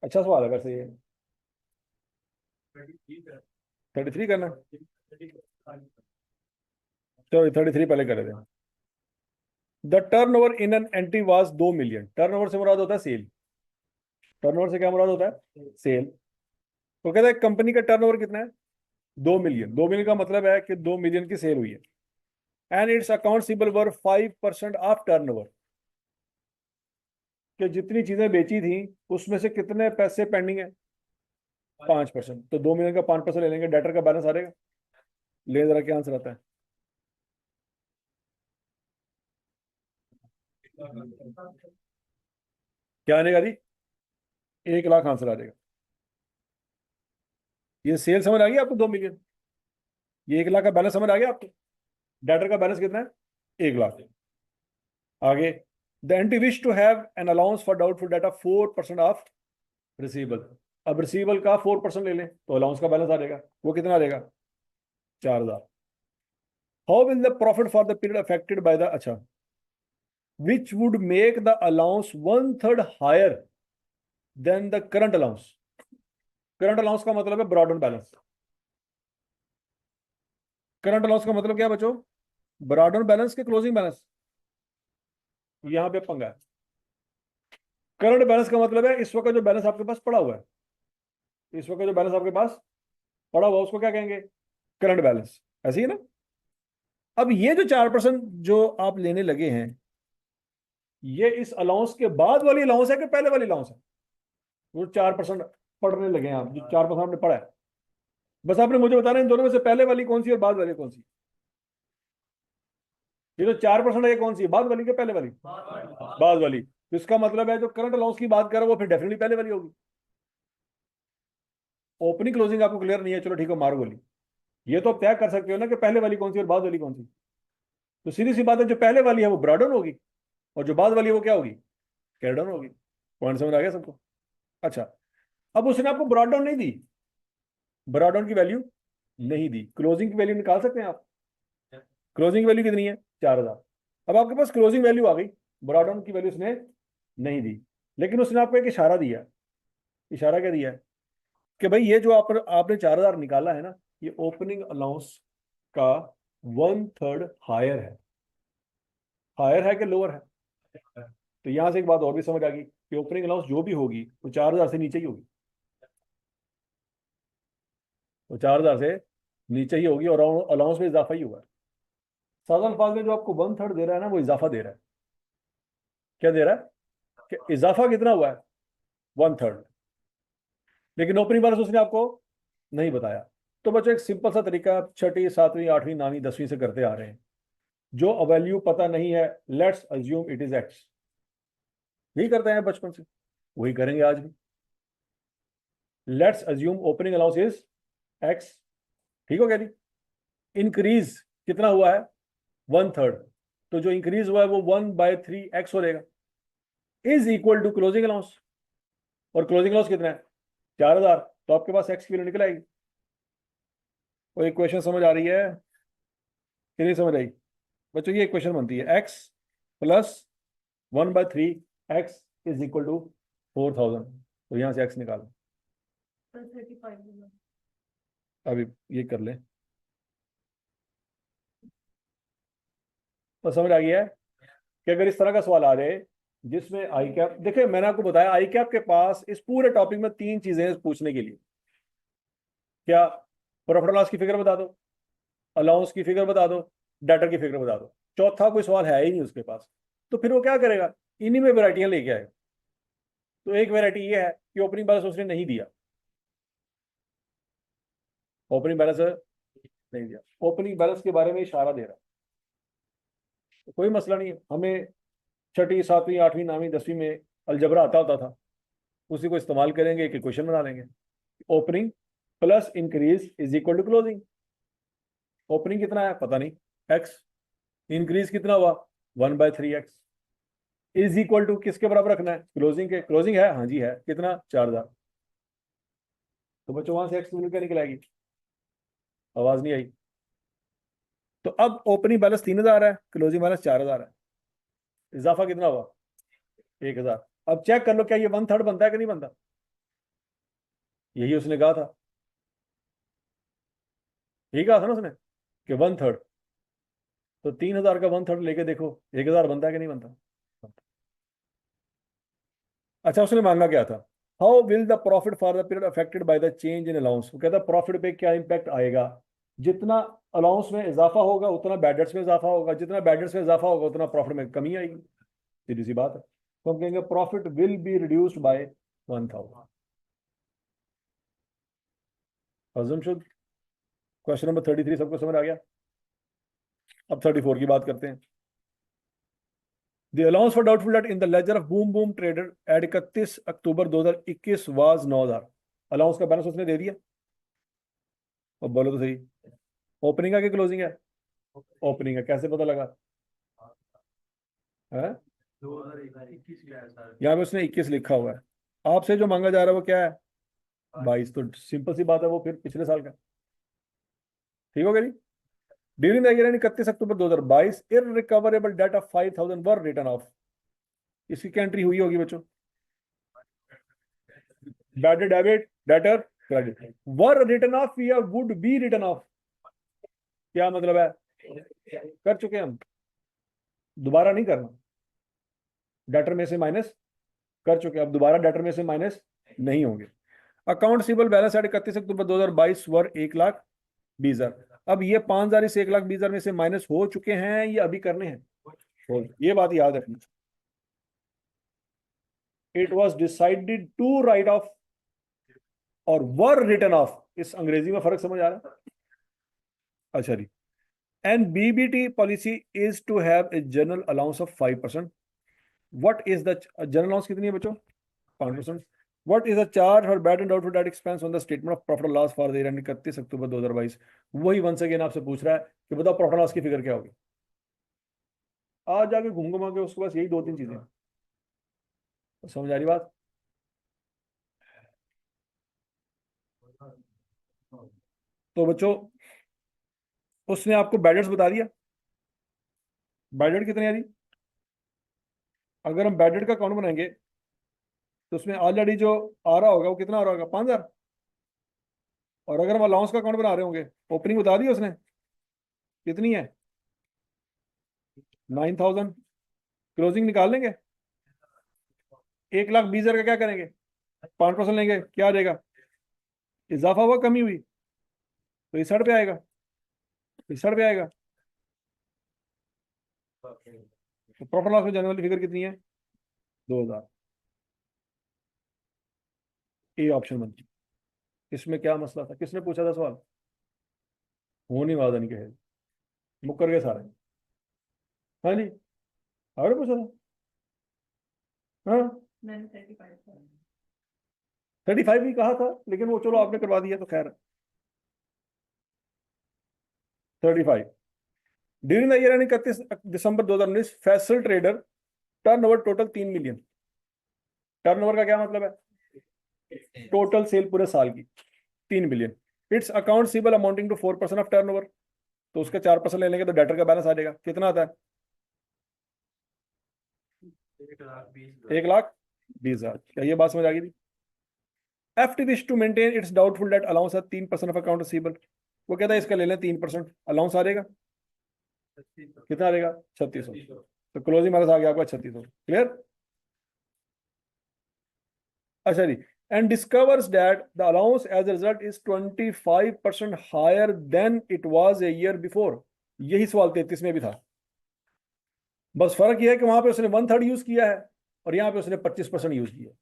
अच्छा सवाल है वैसे ये। 33 करना है? चलो 33 पहले कर देते हैं। The turn over in an entry was 2 million. Turn over से मुराद होता है सेल। टर्न ओवर से क्या मुराद होता है? सेल। तो कहता है कंपनी का टर्न ओवर कितना है? 2 मिलियन। 2 मिलियन का मतलब है कि 2 मिलियन की सेल हुई है। And it's account receivable were 5% of turn over. कि जितनी चीजें बेची थी उसमें से कितने पैसे पेंडिंग है? 5%। तो 2 मिलियन का 5% ले लेंगे, डेटर का बैलेंस आ रहेगा। ले जरा क्या आंसर आता है? क्या आने जी? 1 लाख आंसर आ जाएगा। ये सेल समझ आ गई आपको? 2 मिलियन। ये 1 लाख का बैलेंस समझ आ गया आपको? डेटर का बैलेंस कितना है? 1 लाख। आगे, the entity wish to have an allowance for doubtful data 4% of receivable. अब रिसीवेबल का 4% ले लें तो अलाउंस का बैलेंस आ जाएगा। वो कितना आ जाएगा? 4,000। How will the profit for the period affected by the, अच्छा, which would make the allowance 1/3 higher than the current allowance. Current allowance का मतलब है brought on balance. Current allowance का मतलब क्या है बच्चों? ब्रॉड ऑन बैलेंस के क्लोजिंग बैलेंस। यहां पे पंगा है। करंट बैलेंस का मतलब है इस वक्त जो बैलेंस आपके पास पड़ा हुआ है। इस वक्त जो बैलेंस आपके पास पड़ा हुआ है उसको क्या कहेंगे? Current balance. ऐसे ही ना? अब ये जो 4% जो आप लेने लगे हैं, ये इस अलाउंस के बाद वाली अलाउंस है कि पहले वाली अलाउंस है? वो 4% पढ़ने लगे हैं आप, जो 4% आपने पढ़ा है, बस आपने मुझे बताना इन दोनों में से पहले वाली कौन सी और बाद वाली कौन सी। ये जो 4% है ये कौन सी है, बाद वाली के पहले वाली? बाद वाली। तो इसका मतलब है जो करंट अलाउंस की बात कर रहा है वो फिर डेफिनेटली पहले वाली होगी। ओपनिंग क्लोजिंग आपको क्लियर नहीं है, चलो ठीक है, मारो गोली। ये तो आप तय कर सकते हो ना कि पहले वाली कौन सी और बाद वाली कौन सी। तो सीधी सी बात है, जो पहले वाली है वो ब्रॉड डाउन होगी और जो बाद वाली है वो क्या होगी? कैरी डाउन होगी। पॉइंट समझ आ गया सबको? अच्छा, अब उसने आपको ब्रॉड डाउन नहीं दी, ब्रॉड डाउन की वैल्यू नहीं दी, क्लोजिंग की वैल्यू निकाल सकते हैं आप। क्लोजिंग वैल्यू कितनी है? 4,000। अब आपके पास क्लोजिंग वैल्यू आ गई, ब्रॉड डाउन की वैल्यू उसने नहीं दी, लेकिन उसने आपको एक इशारा दिया। इशारा क्या दिया है? कि भाई ये जो आपने 4,000 निकाला है ना, ये ओपनिंग अलाउंस का 1/3 हायर है। हायर है कि लोअर है? तो यहां से एक बात और भी समझ आ गई कि ओपनिंग अलाउंस जो भी होगी वो 4,000 से नीचे ही होगी। वो 4,000 से नीचे ही होगी और अलाउंस में इजाफा ही हुआ है। सादा अल्फाज में जो आपको 1/3 दे रहा है ना, वो इजाफा दे रहा है। क्या दे रहा है? कि इजाफा कितना हुआ है? 1/3। लेकिन ओपनिंग बैलेंस उसने आपको नहीं बताया। तो बच्चों एक सिंपल सा तरीका छठी सातवीं आठवीं नौवीं 10वीं से करते आ रहे हैं। जो वैल्यू पता नहीं है, let's assume it is x. यही करते हैं बचपन से, वही करेंगे आज भी। Let's assume opening allowance is x. ठीक हो गया जी? इंक्रीज कितना हुआ है? 1/3। तो जो इंक्रीज हुआ है वो 1/3 एक्स हो जाएगा, is equal to closing allowance. और क्लोजिंग अलाउंस कितना है? 4,000। तो आपके पास एक्स की वैल्यू निकल आएगी। और एक क्वेश्चन समझ आ रही है कि नहीं समझ आई? बच्चों ये क्वेश्चन बनती है, x plus 1/3 x is equal to 4,000। तो यहां से एक्स निकालो। अभी ये कर ले। तो समझ आ गया है कि अगर इस तरह का सवाल आ जाए जिसमें आई कैप, देखिए मैंने आपको बताया आई कैप के पास इस पूरे टॉपिक में 3 चीजें हैं पूछने के लिए। क्या? प्रॉफिट लॉस की फिगर बता दो, अलाउंस की फिगर बता दो, डाटा की फिगर बता दो। चौथा कोई सवाल है ही नहीं उसके पास। तो फिर वो क्या करेगा? इन्हीं में वेराइटियां लेके आएगा। तो एक वेराइटी ये है कि ओपनिंग बैलेंस उसने नहीं दिया। ओपनिंग बैलेंस नहीं दिया, ओपनिंग बैलेंस के बारे में इशारा दे रहा है। तो कोई मसला नहीं है, हमें छठी सातवीं आठवीं नौवीं 10वीं में अलजबरा आता होता था, उसी को इस्तेमाल करेंगे, एक क्वेश्चन बना लेंगे। Opening plus increase is equal to closing. Opening कितना है पता नहीं, एक्स। इंक्रीज कितना हुआ? 1/3 एक्स। इज इक्वल टू किसके बराबर रखना है? क्लोजिंग के। क्लोजिंग है, हाँ जी है, कितना? 4,000। तो बच्चों वहां से एक्स वैल्यू क्या निकल आएगी? आवाज नहीं आई? तो अब ओपनिंग बैलेंस 3,000 है, क्लोजिंग बैलेंस 4,000 है। इजाफा कितना हुआ? 1,000। अब चेक कर लो क्या ये 1/3 बनता है कि नहीं बनता? यही उसने कहा था, यही कहा था ना उसने कि 1/3। तो 3,000 का 1/3 लेके देखो 1,000 बनता है कि नहीं बनता। अच्छा, उसने मांगा क्या था? How will the profit for the period affected by the change in allowance. वो कहता है प्रॉफिट पे क्या इंपैक्ट आएगा। जितना अलाउंस में इजाफा होगा उतना बैड डेट्स में इजाफा होगा, जितना बैड डेट्स में इजाफा होगा उतना प्रॉफिट में कमी आएगी। सीधी सी बात है। तो हम कहेंगे profit will be reduced by 1,000। Assumption. Question number 33 सबको समझ आ गया। अब 34 की बात करते हैं। The allowance for doubtful debt in the ledger of Boom Boom Trader at 31 October 2021 was 9,000। Allowance का बैलेंस उसने दे दिया। अब बोलो तो सही, ओपनिंग है कि क्लोजिंग है? ओपनिंग है। कैसे पता लगा है? 2021 का है सर। यहाँ पे उसने 21 लिखा हुआ है। आपसे जो मांगा जा रहा है वो क्या है? 22। तो सिंपल सी बात है, वो फिर पिछले साल का। ठीक हो गया जी। During the year 31 October 2022 irrecoverable debt of 5,000 were written off. इसकी क्या एंट्री हुई होगी बच्चों? Bad debit, debtor, credit. Were written off या वुड बी रिटर्न ऑफ, क्या मतलब है? कर चुके हम, दोबारा नहीं करना। डेटर में से माइनस कर चुके, अब दोबारा डेटर में से माइनस नहीं होंगे। Account Sibal balance eight 31 October 2022 वर 1,20,000। अब ये 5,000 इस 1,20,000 में से माइनस हो चुके हैं, ये अभी करने हैं। ये बात याद रखनी। It was decided to write off और वर रिटर्न ऑफ, इस अंग्रेजी में फर्क समझ आ रहा है? अच्छा जी। And BBT policy is to have a general allowance of 5%। What is the general allowance कितनी है बच्चों? 5%। What is the charge for bad and doubtful debt expense on the statement of profit loss for the year 31 October 2022। वही once again आपसे पूछ रहा है कि बताओ प्रॉफिट लॉस की फिगर क्या होगी। आज जाके घूम घुमा के उसके पास यही 2-3 चीजें। तो समझ आ रही बात? तो बच्चों, उसने आपको बैड बता दिया। बैड कितनी आ रही? अगर हम बैड का अकाउंट बनाएंगे तो उसमें ऑलरेडी जो आ रहा होगा वो कितना आ रहा होगा? 5,000। और अगर हम अलाउंस का अकाउंट बना रहे होंगे, ओपनिंग बता दी उसने कितनी है? 9,000। क्लोजिंग निकाल लेंगे। 1,20,000 का क्या करेंगे? 5% लेंगे, क्या आ जाएगा? इजाफा हुआ कमी हुई? तो 61 पे आएगा, 61 पे आएगा। तो प्रॉफिट लॉस में जाने वाली फिगर कितनी है? 2,000। ए ऑप्शन बनती। इसमें क्या मसला था? किसने पूछा था सवाल? होने वादा नहीं कहे, मुकर गए सारे। हाँ जी, और पूछा था। हाँ, मैंने 35 था। 35 ही कहा था, लेकिन वो चलो आपने करवा दिया तो खैर। 35 during the year 31 December 2019 Faisal trader turnover total 3 million. Turnover का क्या मतलब है? टोटल सेल पूरे साल की 3 billion. It's account receivable amounting to 4% of turnover. तो उसका 4% ले लेंगे तो डेटर का बैलेंस आ जाएगा। कितना आता है? 1,20,000। क्या ये बात समझ आ गई थी? एफटी wish to maintain its doubtful debt allowance 3% of account receivable. वो कहता है इसका ले लें 3%, अलाउंस आ जाएगा। कितना आ जाएगा? 3,600। तो क्लोजिंग बैलेंस आ गया आपका 3,600। क्लियर? अच्छा जी। And discovers that the allowance as a result is 25% higher than it was a year before. यही सवाल 33 में भी था। बस फर्क यह है कि वहां पे उसने 1/3 यूज किया है और यहाँ पे उसने 25% यूज किया।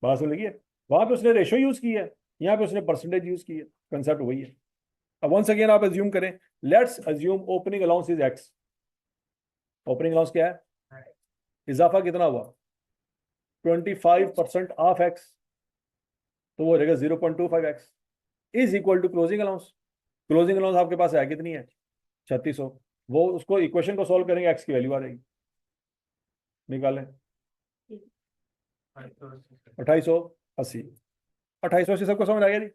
बात समझ लगी है? वहां पे उसने रेशो यूज की है, यहाँ पे उसने परसेंटेज यूज की है। कंसेप्ट वही है। अब वंस अगेन आप अज्यूम करें, let's assume opening allowance is x. Opening allowance क्या है? इजाफा कितना हुआ? 25% ऑफ एक्स। तो वो हो जाएगा 0.25x is equal to closing allowance. Closing allowance आपके पास है कितनी है? 3,600। वो उसको इक्वेशन को सॉल्व करेंगे, एक्स की वैल्यू आ जाएगी। निकालें। 2,880। 2,880 सबको समझ आ गया जी?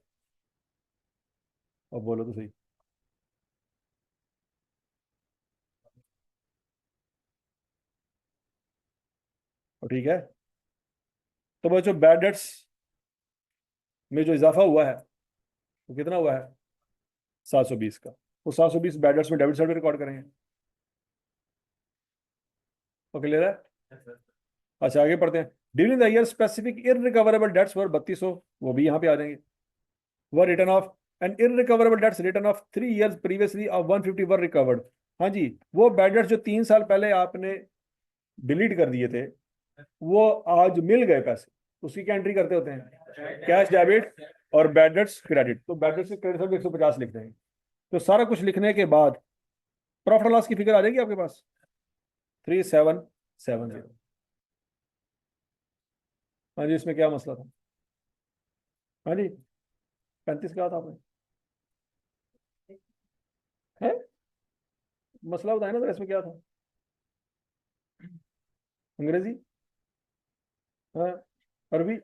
अब बोलो तो सही। और ठीक है। तो बच्चों बैड डेट्स में जो इजाफा हुआ है वो कितना हुआ है? 720 का। वो 720 बैड डेट्स में डेबिट साइड में रिकॉर्ड करेंगे। तो क्लियर है? अच्छा आगे पढ़ते हैं। During the year specific irrecoverable debts were 3200, वो भी यहाँ पे आ जाएंगे। Were written off and irrecoverable debts written off 3 years previously of 150 were recovered. हाँ जी, वो बैड डेट्स जो 3 साल पहले आपने डिलीट कर दिए थे वो आज मिल गए पैसे, उसकी क्या एंट्री करते होते हैं? कैश डेबिट और बैड डेट्स क्रेडिट। तो बैड डेट्स क्रेडिट सब 150 लिख देंगे। तो सारा कुछ लिखने के बाद प्रॉफिट लॉस की फिगर आ जाएगी आपके पास 3770। हाँ जी, इसमें क्या मसला था? हाँ जी, 35 कहा था आपने है? मसला बताया ना, तो इसमें क्या था? अंग्रेजी, हाँ, अरबी,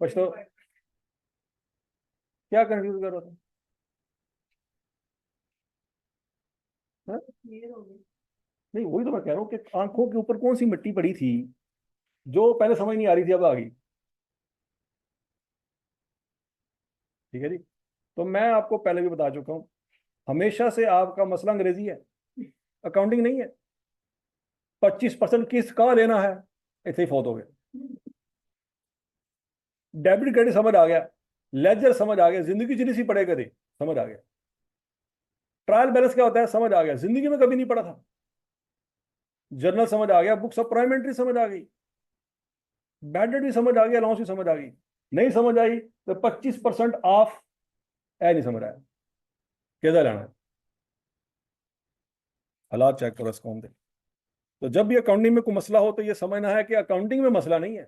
पश्तो, क्या कंफ्यूज कर रहा था? हाँ? नहीं, वही तो मैं कह रहा हूँ कि आंखों के ऊपर कौन सी मिट्टी पड़ी थी जो पहले समझ नहीं आ रही थी, अब आ गई। ठीक है जी। तो मैं आपको पहले भी बता चुका हूँ, हमेशा से आपका मसला अंग्रेजी है, अकाउंटिंग नहीं है। 25% किस का लेना है, ऐसे ही फौत हो गए। डेबिट क्रेडिट समझ आ गया, लेजर समझ आ गया, जिंदगी जिनी सी पड़े कभी समझ आ गया। ट्रायल बैलेंस क्या होता है समझ आ गया, जिंदगी में कभी नहीं पढ़ा था। जर्नल समझ आ गया, बुक्स ऑफ प्राइमेंट्री समझ आ गई, बैड डेट भी समझ आ गया, अलाउंस भी समझ आ गई। नहीं समझ आई तो 25% ऑफ है, नहीं समझ आया, कैसा लेना है? हालात चेक करो इसको। दे तो जब भी अकाउंटिंग में कोई मसला हो तो ये समझना है कि अकाउंटिंग में मसला नहीं है,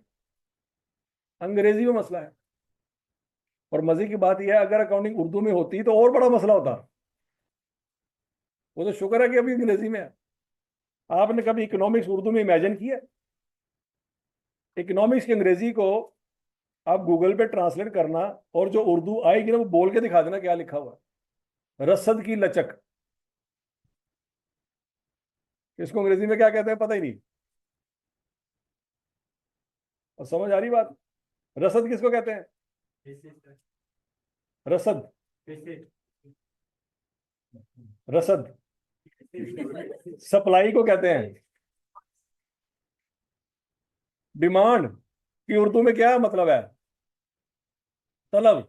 अंग्रेजी में मसला है। और मजे की बात यह है, अगर अकाउंटिंग उर्दू में होती तो और बड़ा मसला होता। वो तो शुक्र है कि अभी अंग्रेजी में है। आपने कभी इकोनॉमिक्स उर्दू में इमेजिन किया? इकोनॉमिक्स की अंग्रेजी को आप गूगल पे ट्रांसलेट करना और जो उर्दू आएगी ना वो बोल के दिखा देना क्या लिखा हुआ है। रसद की लचक, इसको अंग्रेजी में क्या कहते हैं पता ही नहीं। और समझ आ रही बात? रसद किसको कहते हैं? रसद, रसद सप्लाई को कहते हैं। डिमांड की उर्दू में क्या मतलब है? तलब,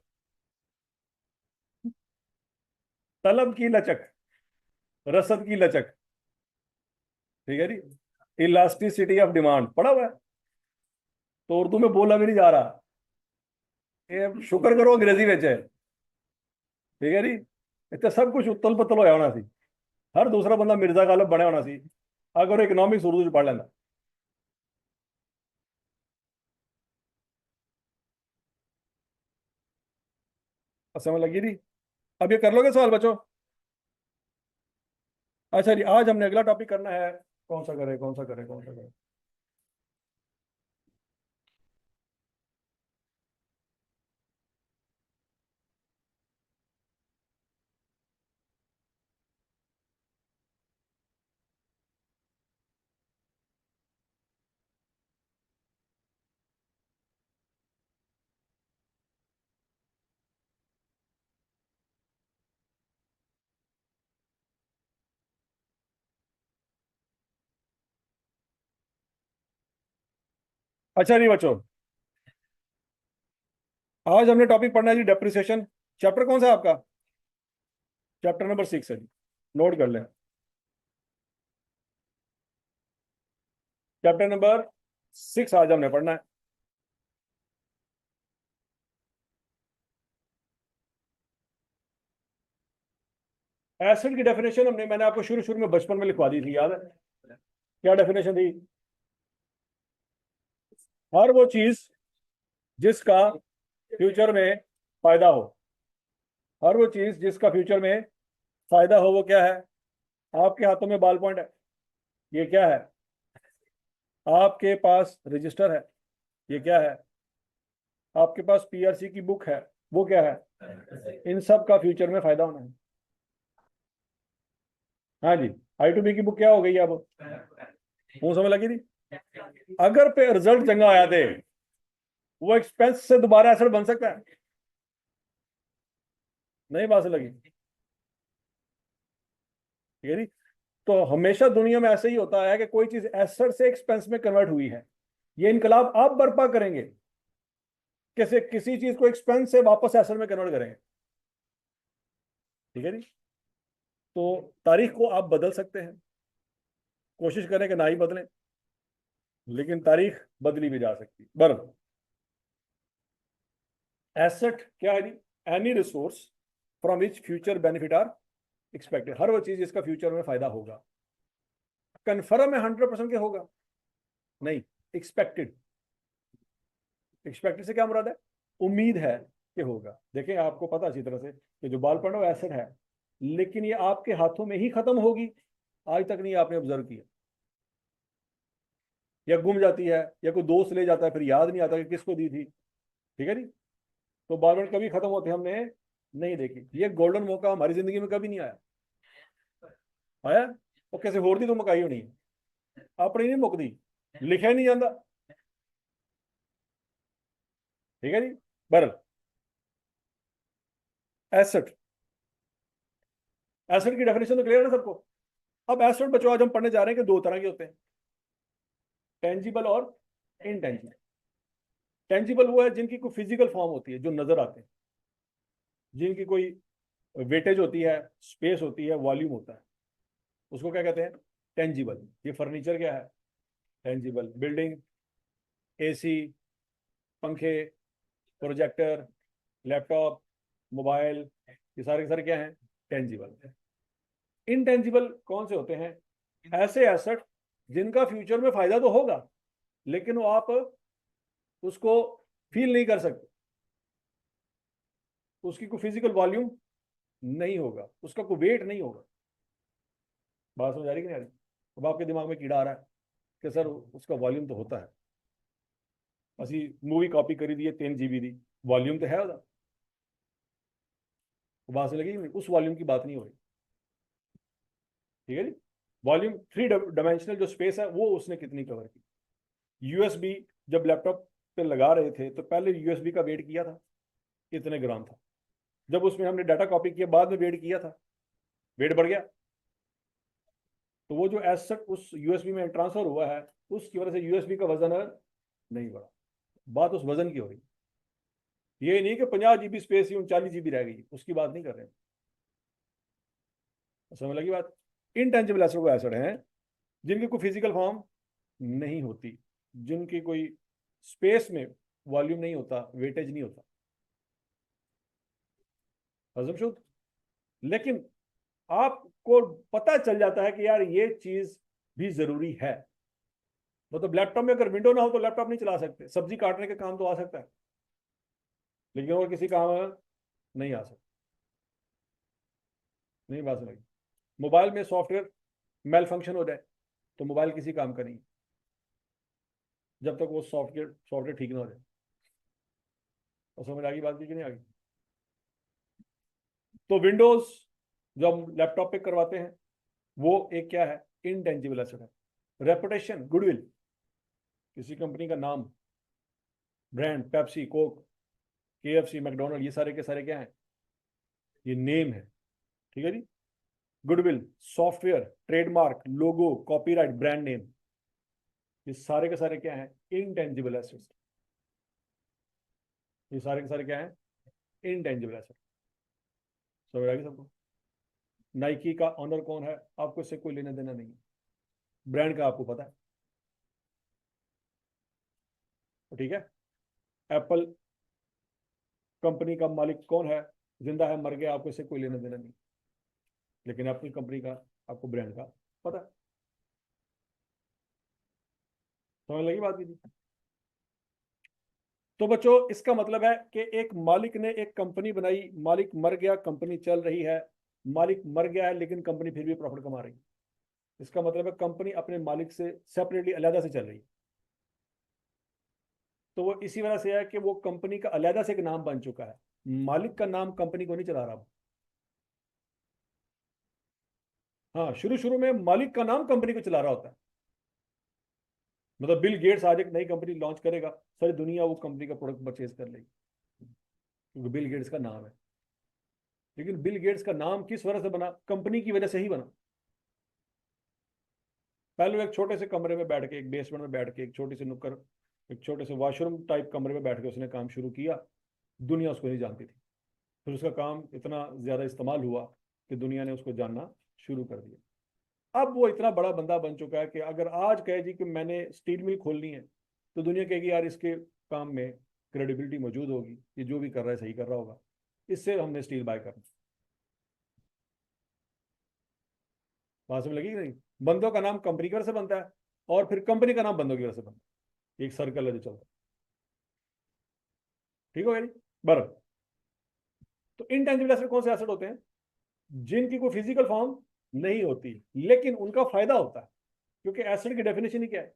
तलब की लचक, रसद की लचक। ठीक है जी। इलास्टिसिटी ऑफ डिमांड पढ़ा हुआ है, तो उर्दू में बोला भी नहीं जा रहा। ये शुक्र करो अंग्रेजी में है। ठीक है जी। इतने सब कुछ उतल पतल होया होना सी, हर दूसरा बंदा मिर्जा गालिब बने होना सी अगर इकोनॉमिक्स उर्दू च पढ़ लेंदा। समझ लगी थी? अब ये कर लोगे सवाल बच्चों? अच्छा जी, आज हमने अगला टॉपिक करना है। कौन सा करें, कौन सा करें, कौन सा करें? अच्छा जी बच्चों, आज हमने टॉपिक पढ़ना है जी डेप्रिसिएशन। चैप्टर कौन सा है आपका? चैप्टर नंबर 6 है जी, नोट कर लें। चैप्टर नंबर 6 आज हमने पढ़ना है। एसिड की डेफिनेशन मैंने आपको शुरू शुरू में बचपन में लिखवा दी थी, याद है? क्या डेफिनेशन थी? हर वो चीज जिसका फ्यूचर में फायदा हो, हर वो चीज जिसका फ्यूचर में फायदा हो, वो क्या है? आपके हाथों में बॉल पॉइंट है, ये क्या है? आपके पास रजिस्टर है, ये क्या है? आपके पास पीआरसी की बुक है, वो क्या है? इन सब का फ्यूचर में फायदा होना है। हाँ जी। आई टू बी की बुक क्या हो गई अब? मुंह समझ लगी थी? अगर पे रिजल्ट चंगा आया थे वो एक्सपेंस से दोबारा एसेट बन सकता है? नहीं बात से लगी, ठीक है जी। तो हमेशा दुनिया में ऐसे ही होता है कि कोई चीज एसेट से एक्सपेंस में कन्वर्ट हुई है, ये इनकलाब आप बर्पा करेंगे, कैसे किसी चीज को एक्सपेंस से वापस एसेट में कन्वर्ट करेंगे, ठीक है जी। तो तारीख को आप बदल सकते हैं, कोशिश करें कि ना ही बदलें, लेकिन तारीख बदली भी जा सकती है। बरं एसेट क्या है जी? Any resource from which future benefit are expected, हर वो चीज जिसका फ्यूचर में फायदा होगा। कन्फर्म है 100% के होगा? नहीं, एक्सपेक्टेड। एक्सपेक्टेड से क्या मुराद है? उम्मीद है कि होगा। देखें, आपको पता अच्छी तरह से कि जो बाल पड़ना वो एसेट है, लेकिन ये आपके हाथों में ही खत्म होगी, आज तक नहीं आपने ऑब्जर्व किया, या गुम जाती है, या कोई दोस्त ले जाता है, फिर याद नहीं आता कि किसको दी थी, ठीक है जी। तो बाल पड़ कभी खत्म होते हमने नहीं देखी। ये गोल्डन मौका हमारी जिंदगी में कभी नहीं आया। आया वो कैसे होर दी तो मकाई होनी अपनी नहीं मुकदी, लिखा ही नहीं जाता, ठीक है जी। बर एसेट, एसेट की डेफिनेशन तो क्लियर है सबको। अब एसेट बच्चों आज हम पढ़ने जा रहे हैं कि दो तरह के होते हैं, टेंजिबल और इनटेंजिबल। टेंजिबल वो है जिनकी कोई फिजिकल फॉर्म होती है, जो नजर आते हैं, जिनकी कोई वेटेज होती है, स्पेस होती है, वॉल्यूम होता है, उसको क्या कहते हैं? टेंजिबल। ये फर्नीचर क्या है? टेंजिबल। बिल्डिंग, एसी, पंखे, प्रोजेक्टर, लैपटॉप, मोबाइल, ये सारे के सारे क्या हैं? टेंजिबल। इनटेंजिबल कौन से होते हैं? ऐसे एसेट जिनका फ्यूचर में फायदा तो होगा, लेकिन वो आप उसको फील नहीं कर सकते, उसकी कोई फिजिकल वॉल्यूम नहीं होगा, उसका कोई वेट नहीं होगा। बात समझ आ रही कि नहीं आ रही? अब आपके दिमाग में कीड़ा आ रहा है कि सर उसका वॉल्यूम तो होता है, ਅਸੀਂ मूवी कॉपी करी दी है 3 GB की, वॉल्यूम तो है ਉਹਦਾ। बात समझ लगी? उस वॉल्यूम की बात नहीं हो रही, ठीक है जी। वॉल्यूम 3 डायमेंशनल जो स्पेस है वो उसने कितनी कवर की। यूएसबी जब लैपटॉप पे लगा रहे थे तो पहले यूएसबी का वेट किया था, इतने ग्राम था। जब उसमें हमने डाटा कॉपी किया, बाद में वेट किया था, वेट बढ़ गया। तो वो जो एसेट उस यूएसबी में ट्रांसफर हुआ है, उसकी वजह से यूएसबी का वजन नहीं बढ़ा। बात उस वजन की हो रही, ये नहीं कि 50 GB स्पेस ही 39 GB रह गई, उसकी बात नहीं कर रहे हैं। समझ लगी बात? इनटेंजिबल एसेट वो एसेट हैं जिनकी कोई फिजिकल फॉर्म नहीं होती, जिनकी कोई स्पेस में वॉल्यूम नहीं होता, वेटेज नहीं होता, हजमशुद, लेकिन आपको पता चल जाता है कि यार ये चीज भी जरूरी है। मतलब लैपटॉप में अगर विंडो ना हो तो लैपटॉप नहीं चला सकते, सब्जी काटने के काम तो आ सकता है, लेकिन और किसी काम नहीं आ सकता। नहीं बात समझ? मोबाइल में सॉफ्टवेयर मेल फंक्शन हो जाए तो मोबाइल किसी काम का नहीं, जब तक वो सॉफ्टवेयर सॉफ्टवेयर ठीक ना हो जाए। और समझ आ गई बात की कि नहीं आ गई? तो विंडोज जो हम लैपटॉप पे करवाते हैं वो एक क्या है? इनटेंजिबल एसेट है। रेपुटेशन, गुडविल, किसी कंपनी का नाम, brand, Pepsi, Coke, KFC, McDonald, ये सारे के सारे क्या हैं? ये नेम है, ठीक है जी। गुडविल, सॉफ्टवेयर, ट्रेडमार्क, लोगो, कॉपीराइट, ब्रांड नेम, ये सारे के सारे क्या हैं? Intangible assets. ये सारे के सारे क्या हैं? Intangible asset. समझ आ गई सबको? नाइकी का ऑनर कौन है? आपको इससे कोई लेना देना नहीं है, ब्रांड का आपको पता है, तो ठीक है। एप्पल कंपनी का मालिक कौन है? जिंदा है, मर गया, आपको इससे कोई लेना देना नहीं, लेकिन एप्पल कंपनी का आपको ब्रांड का पता है। समझ लगी बात की? तो बच्चों इसका मतलब है कि एक मालिक ने एक कंपनी बनाई, मालिक मर गया, कंपनी चल रही है, मालिक मर गया है लेकिन कंपनी फिर भी प्रॉफिट कमा रही है। इसका मतलब है कंपनी अपने मालिक से सेपरेटली अलहदा से चल रही है। तो वो इसी वजह से है कि वो कंपनी का अलहदा से एक नाम बन चुका है, मालिक का नाम कंपनी को नहीं चला रहा। हाँ, शुरू शुरू में मालिक का नाम कंपनी को चला रहा होता है। मतलब बिल गेट्स आज एक नई कंपनी लॉन्च करेगा, सारी दुनिया वो कंपनी का प्रोडक्ट परचेज कर लेगी, क्योंकि बिल गेट्स का नाम है, लेकिन बिल गेट्स का नाम किस वजह से बना? कंपनी की वजह से ही बना। पहले वो एक छोटे से कमरे में बैठ के, एक बेसमेंट में बैठ के, एक छोटी सी नुक्कड़, एक छोटे से वॉशरूम टाइप कमरे में बैठ के उसने काम शुरू किया। दुनिया उसको नहीं जानती थी। फिर उसका काम इतना ज्यादा इस्तेमाल हुआ कि दुनिया ने उसको जानना शुरू कर दिया। अब वो इतना बड़ा बंदा बन चुका है कि अगर आज कहे जी कि मैंने स्टील मिल खोलनी है, तो दुनिया कहेगी यार इसके काम में क्रेडिबिलिटी मौजूद होगी, ये जो भी कर रहा है सही कर रहा होगा, इससे हमने स्टील बाय करना। बात समझ लगी कि नहीं? बंदों का नाम कंपनी की वजह से बनता है, और फिर कंपनी का नाम बंदों की वजह से बनता है। एक सर्कल है जो चलता है। ठीक हो गया जी? बराबर। तो इनटेंजिबल एसेट कौन से एसेट होते हैं? जिनकी कोई फिजिकल फॉर्म नहीं होती, लेकिन उनका फायदा होता है। क्योंकि एसेट की डेफिनेशन ही क्या है?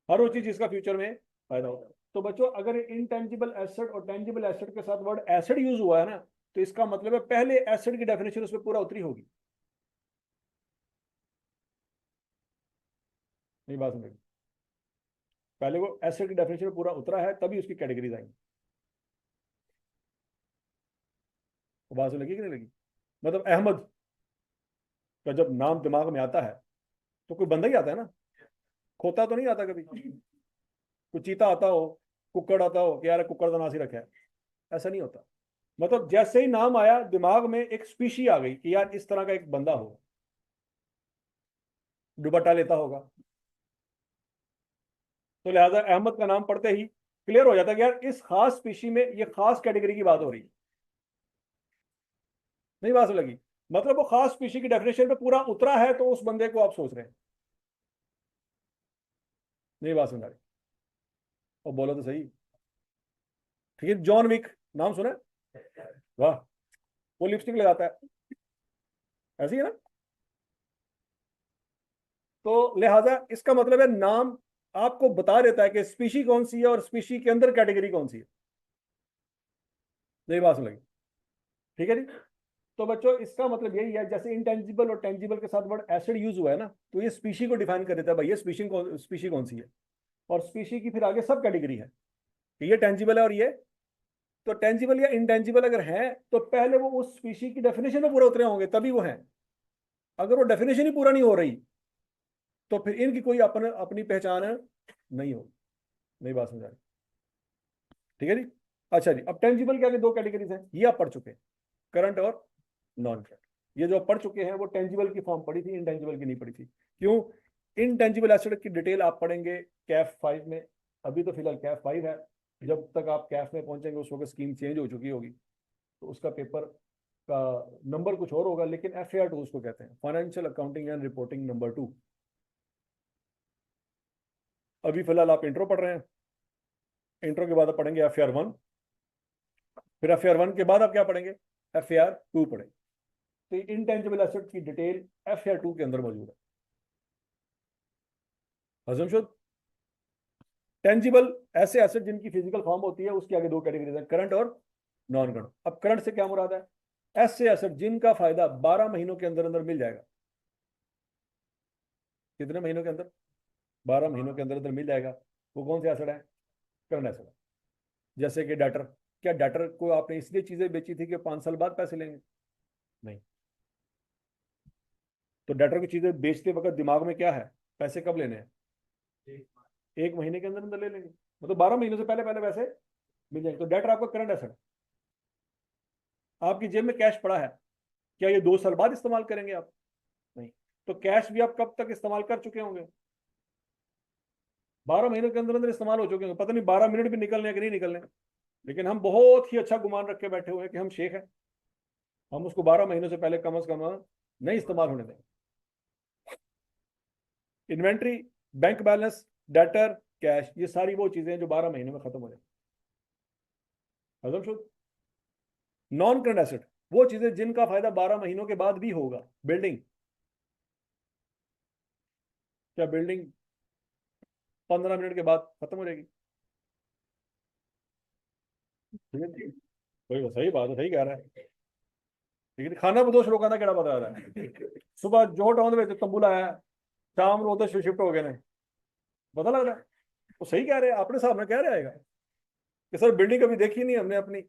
हर वो चीज जिसका फ्यूचर में फायदा होता है। तो बच्चों, अगर इनटेंजिबल एसेट और टेंजिबल एसेट के साथ वर्ड एसेट यूज हुआ है ना, तो इसका मतलब है पहले एसेट की डेफिनेशन उसमें पूरा उतरी होगी। नहीं बात समझ? पहले वो एसेट की डेफिनेशन में पूरा उतरा है, तभी उसकी कैटेगरीज आएंगी। तो बात लगी कि नहीं लगी? मतलब अहमद का जब नाम दिमाग में आता है, तो कोई बंदा ही आता है ना, खोता तो नहीं आता कभी। कोई चीता आता हो, कुक्कड़ आता हो कि यार कुक्कड़ का नाम ही रखा है, ऐसा नहीं होता। मतलब जैसे ही नाम आया दिमाग में एक स्पीशी आ गई कि यार इस तरह का एक बंदा हो, दुपट्टा लेता होगा। तो लिहाजा अहमद का नाम पढ़ते ही क्लियर हो जाता है कि यार इस खास स्पीशी में ये खास कैटेगरी की बात हो रही है। नहीं बात लगी? मतलब वो खास स्पीशी की डेफिनेशन पे पूरा उतरा है, तो उस बंदे को आप सोच रहे हैं। नहीं बात समझ आ रही? और बोलो तो सही। ठीक है, जॉन विक नाम सुना है? वाह, वो लिपस्टिक लगाता है, ऐसी है ना? तो लिहाजा इसका मतलब है नाम आपको बता देता है कि स्पीशी कौन सी है और स्पीशी के अंदर कैटेगरी कौन सी है। नहीं बात लगी? ठीक है जी। तो बच्चों, इसका मतलब यही है, जैसे इंटेंजिबल और टेंजिबल के साथ वर्ड एसिड यूज हुआ है ना, तो ये स्पीशी को डिफाइन कर देता है भाई, ये स्पीशी कौन सी है। और स्पीशी की फिर आगे सब कैटेगरी है कि ये टेंजिबल है और ये। तो टेंजिबल या इंटेंजिबल अगर है, तो पहले वो उस स्पीशी की डेफिनेशन में पूरा उतरे होंगे तभी वो है। अगर वो डेफिनेशन ही पूरा नहीं हो रही, तो फिर इनकी कोई अपनी पहचान नहीं होगी। नहीं बात समझा रही? ठीक है जी। अच्छा जी, अब टेंजिबल के आगे दो कैटेगरीज हैं, ये आप पढ़ चुके हैं, करंट और नॉन करंट। ये जो आप पढ़ चुके हैं वो टेंजिबल की फॉर्म पढ़ी थी, इंटेंजिबल की नहीं पढ़ी थी। क्यों? इनटेंजिबल एसेट की डिटेल आप पढ़ेंगे कैफ 5 में। अभी तो फिलहाल कैफ 5 है, जब तक आप कैफ में पहुंचेंगे उस वक्त स्कीम चेंज हो चुकी होगी, तो उसका पेपर का नंबर कुछ और होगा, लेकिन FAR 2 उसको कहते हैं, financial accounting and reporting number 2। अभी फिलहाल आप इंट्रो पढ़ रहे हैं, इंट्रो के बाद आप पढ़ेंगे FAR 1, फिर FAR 1 के बाद आप क्या पढ़ेंगे? FAR 2 पढ़ेंगे। तो इनटेंजिबल एसेट की डिटेल FAR 2 के अंदर मौजूद है। हजम शुद? टेंजिबल ऐसे एसेट जिनकी फिजिकल फॉर्म होती है, उसकी आगे दो कैटेगरीज हैं, करंट और नॉन करंट। अब करंट से क्या मुराद है? ऐसे एसेट जिनका फायदा 12 महीनों के अंदर अंदर मिल जाएगा। कितने महीनों के अंदर? 12 महीनों के अंदर अंदर मिल जाएगा। वो कौन से एसेट है? Current asset. जैसे कि डेटर। क्या डेटर को आपने इसलिए चीजें बेची थी कि 5 साल बाद पैसे लेंगे? नहीं। तो डेटर की चीजें बेचते वक्त दिमाग में क्या है? पैसे कब लेने हैं? 1 महीने के अंदर अंदर ले लेंगे। मतलब 12 महीनों से पहले पहले पैसे मिल जाएंगे। तो डेटर आपका करंट एसेट। आपकी जेब में कैश पड़ा है, क्या ये 2 साल बाद इस्तेमाल करेंगे आप? नहीं। तो कैश भी आप कब तक इस्तेमाल कर चुके होंगे? 12 महीनों के अंदर अंदर इस्तेमाल हो चुके होंगे। पता नहीं 12 मिनट भी निकलने कि नहीं निकलने, लेकिन हम बहुत ही अच्छा गुमान रख के बैठे हुए हैं कि हम शेख हैं, हम उसको 12 महीनों से पहले कम से कम नहीं इस्तेमाल होने देंगे। Inventory, bank balance, debtor, cash, ये सारी वो चीजें जो 12 महीनों में खत्म हो जाए। हजम शुद? नॉन करंट एसेट वो चीजें जिनका फायदा 12 महीनों के बाद भी होगा। बिल्डिंग, क्या बिल्डिंग 15 मिनट के बाद खत्म हो जाएगी? ठीक है जी। वही सही बात है, सही कह रहा है। लेकिन खाना बदोश लोगों का केड़ा पता रहा है? सुबह जो टाउन में तंबू लाया, शाम को उधर शिफ्ट हो गए ने, पता लग रहा है। वो सही कह रहे हैं, अपने हिसाब में कह रहे आएगा कि सर बिल्डिंग कभी देखी नहीं हमने अपनी।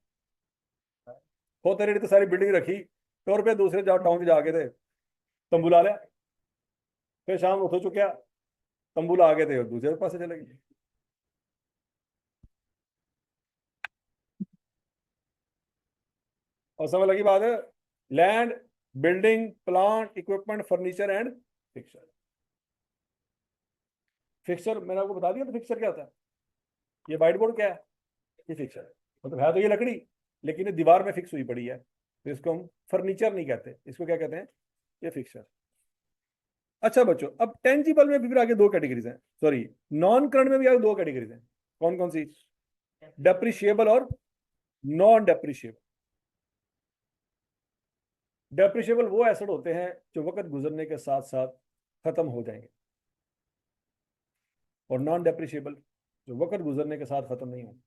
होते रेडी तो सारी बिल्डिंग रखी, टोर पे दूसरे जाओ टाउन के जाके थे, तंबू ला लिया, फिर शाम उठो चुक्या, तंबू ला के थे और दूसरे पास चले गए। और समझ लगी बात है? Land, building, plant, equipment, furniture and fixer. Fixer मैंने आपको बता दिया, तो फिक्सर क्या होता है? ये व्हाइट बोर्ड क्या है? ये फिक्सर है। मतलब है तो ये लकड़ी, लेकिन ये दीवार में फिक्स हुई पड़ी है, तो इसको हम फर्नीचर नहीं कहते, इसको क्या कहते हैं? ये फिक्सर। अच्छा बच्चों, अब टेंजिबल में भी फिर आगे दो कैटेगरीज हैं, सॉरी नॉन करंट में भी आगे दो कैटेगरीज हैं। कौन कौन सी? डेप्रिशिएबल और नॉन डेप्रिशिएबल। डेप्रिशिएबल वो एसेट होते हैं जो वक्त गुजरने के साथ साथ खत्म हो जाएंगे, और नॉन डेप्रिशिएबल जो वक्त गुजरने के साथ खत्म नहीं होंगे।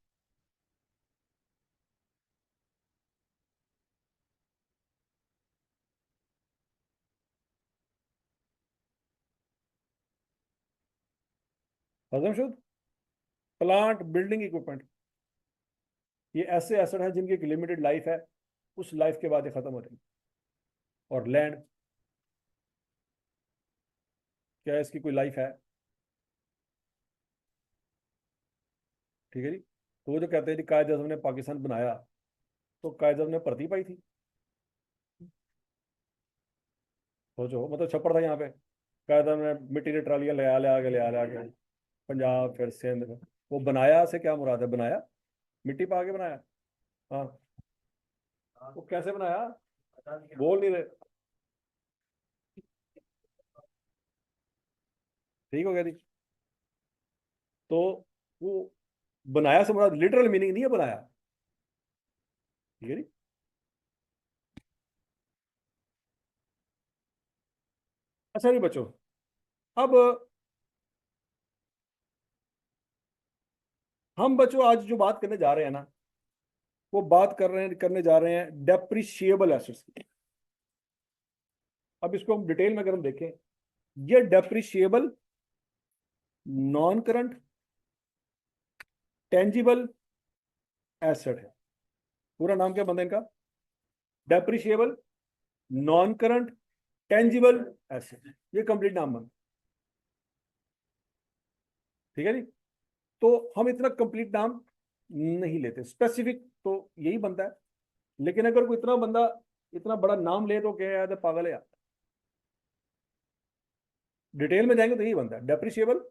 हजम शुद्ध। प्लांट, बिल्डिंग, इक्विपमेंट, ये ऐसे एसेट हैं जिनकी एक लिमिटेड लाइफ है, उस लाइफ के बाद ये खत्म हो जाएंगे। और लैंड, क्या इसकी कोई लाइफ है? ठीक है जी। तो वो जो कहते हैं कि कायद आज़म ने पाकिस्तान बनाया, तो कायद आज़म ने भर्ती पाई थी? सोचो, मतलब छप्पड़ था यहाँ पे, कायद आज़म ने मिट्टी की ट्रालियां ले आ के पंजाब फिर सिंध में। वो बनाया से क्या मुराद है? बनाया मिट्टी पा के बनाया? हाँ। वो कैसे बनाया? बोल नहीं रहे। ठीक हो गया जी। तो वो बनाया से मुराद लिटरल मीनिंग नहीं है बनाया। ठीक है जी। अच्छा जी बच्चों, अब हम बच्चों आज जो बात करने जा रहे हैं ना, वो बात करने जा रहे हैं डेप्रिशिएबल एसेट्स की। अब इसको हम डिटेल में अगर हम देखें, ये depreciable, non current, tangible asset है। पूरा नाम क्या बनता है इनका? Depreciable, non current, tangible asset, ये कंप्लीट नाम बनता है। ठीक है जी। तो हम इतना कंप्लीट नाम नहीं लेते, स्पेसिफिक तो यही बनता है। लेकिन अगर कोई इतना बंदा इतना बड़ा नाम ले तो क्या याद है, पागल है यार। डिटेल में जाएंगे तो यही बनता है डेप्रिशिएबल,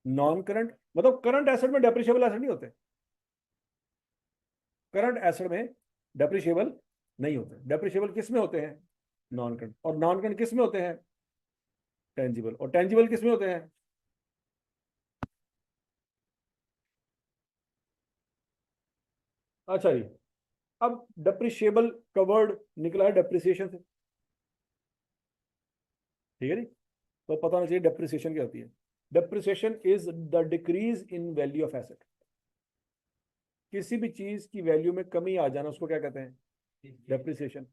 नॉन करंट, मतलब करंट एसेट में डेप्रिशिएबल एसेट नहीं होते, करंट एसेट में डेप्रिशिएबल नहीं होते। डेप्रिशिएबल किस में होते हैं? Non current. और नॉन करंट किस में होते हैं? टेंजिबल। और टेंजिबल किस में होते हैं? अच्छा जी। अब डेप्रिशिएबल का वर्ड निकला है डेप्रिसिएशन से। ठीक है जी। तो पता होना चाहिए डेप्रिसिएशन क्या होती है। Depreciation is the decrease in value of asset. किसी भी चीज की वैल्यू में कमी आ जाना, उसको क्या कहते हैं? डेप्रिसिएशन।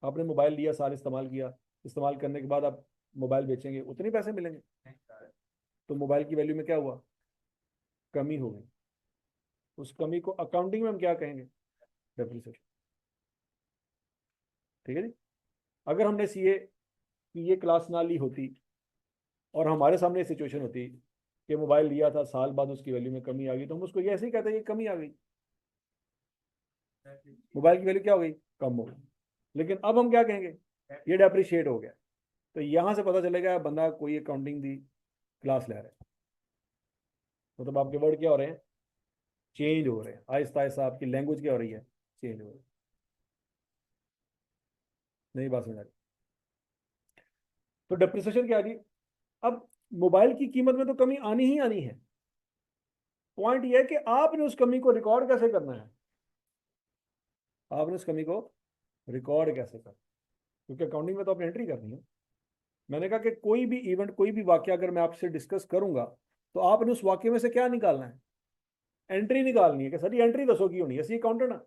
आपने मोबाइल लिया, साल इस्तेमाल किया, इस्तेमाल करने के बाद आप मोबाइल बेचेंगे, उतने पैसे मिलेंगे, तो मोबाइल की वैल्यू में क्या हुआ? कमी हो गई। उस कमी को अकाउंटिंग में हम क्या कहेंगे? डेप्रिसिएशन। ठीक है जी। अगर हमने सीए की ये क्लास ना ली होती और हमारे सामने सिचुएशन होती कि मोबाइल लिया था, साल बाद उसकी वैल्यू में कमी आ गई, तो हम उसको ये ऐसे ही कहते हैं कि कमी आ गई, मोबाइल की वैल्यू क्या हो गई? कम हो गई। लेकिन अब हम क्या कहेंगे? ये डेप्रिशिएट हो गया। तो यहां से पता चलेगा बंदा कोई अकाउंटिंग दी क्लास ले रहा है। मतलब आपके वर्ड क्या हो रहे हैं? चेंज हो रहे हैं, आहिस्ता आहिस्ता आपकी लैंग्वेज क्या हो रही है? चेंज हो रही है। नई बात समझ आ रही? तो डेप्रिसिएशन क्या आ गई? अब मोबाइल की कीमत में तो कमी आनी ही आनी है। पॉइंट यह है कि आपने उस कमी को रिकॉर्ड कैसे करना है। आपने उस कमी को रिकॉर्ड कैसे करना, क्योंकि अकाउंटिंग में तो आपने एंट्री करनी है। मैंने कहा कि कोई भी इवेंट, कोई भी वाक्य अगर मैं आपसे डिस्कस करूंगा, तो आपने उस वाक्य में से क्या निकालना है? एंट्री निकालनी है कि सर ये एंट्री दसो की होनी है, ऐसी अकाउंटेंट ना।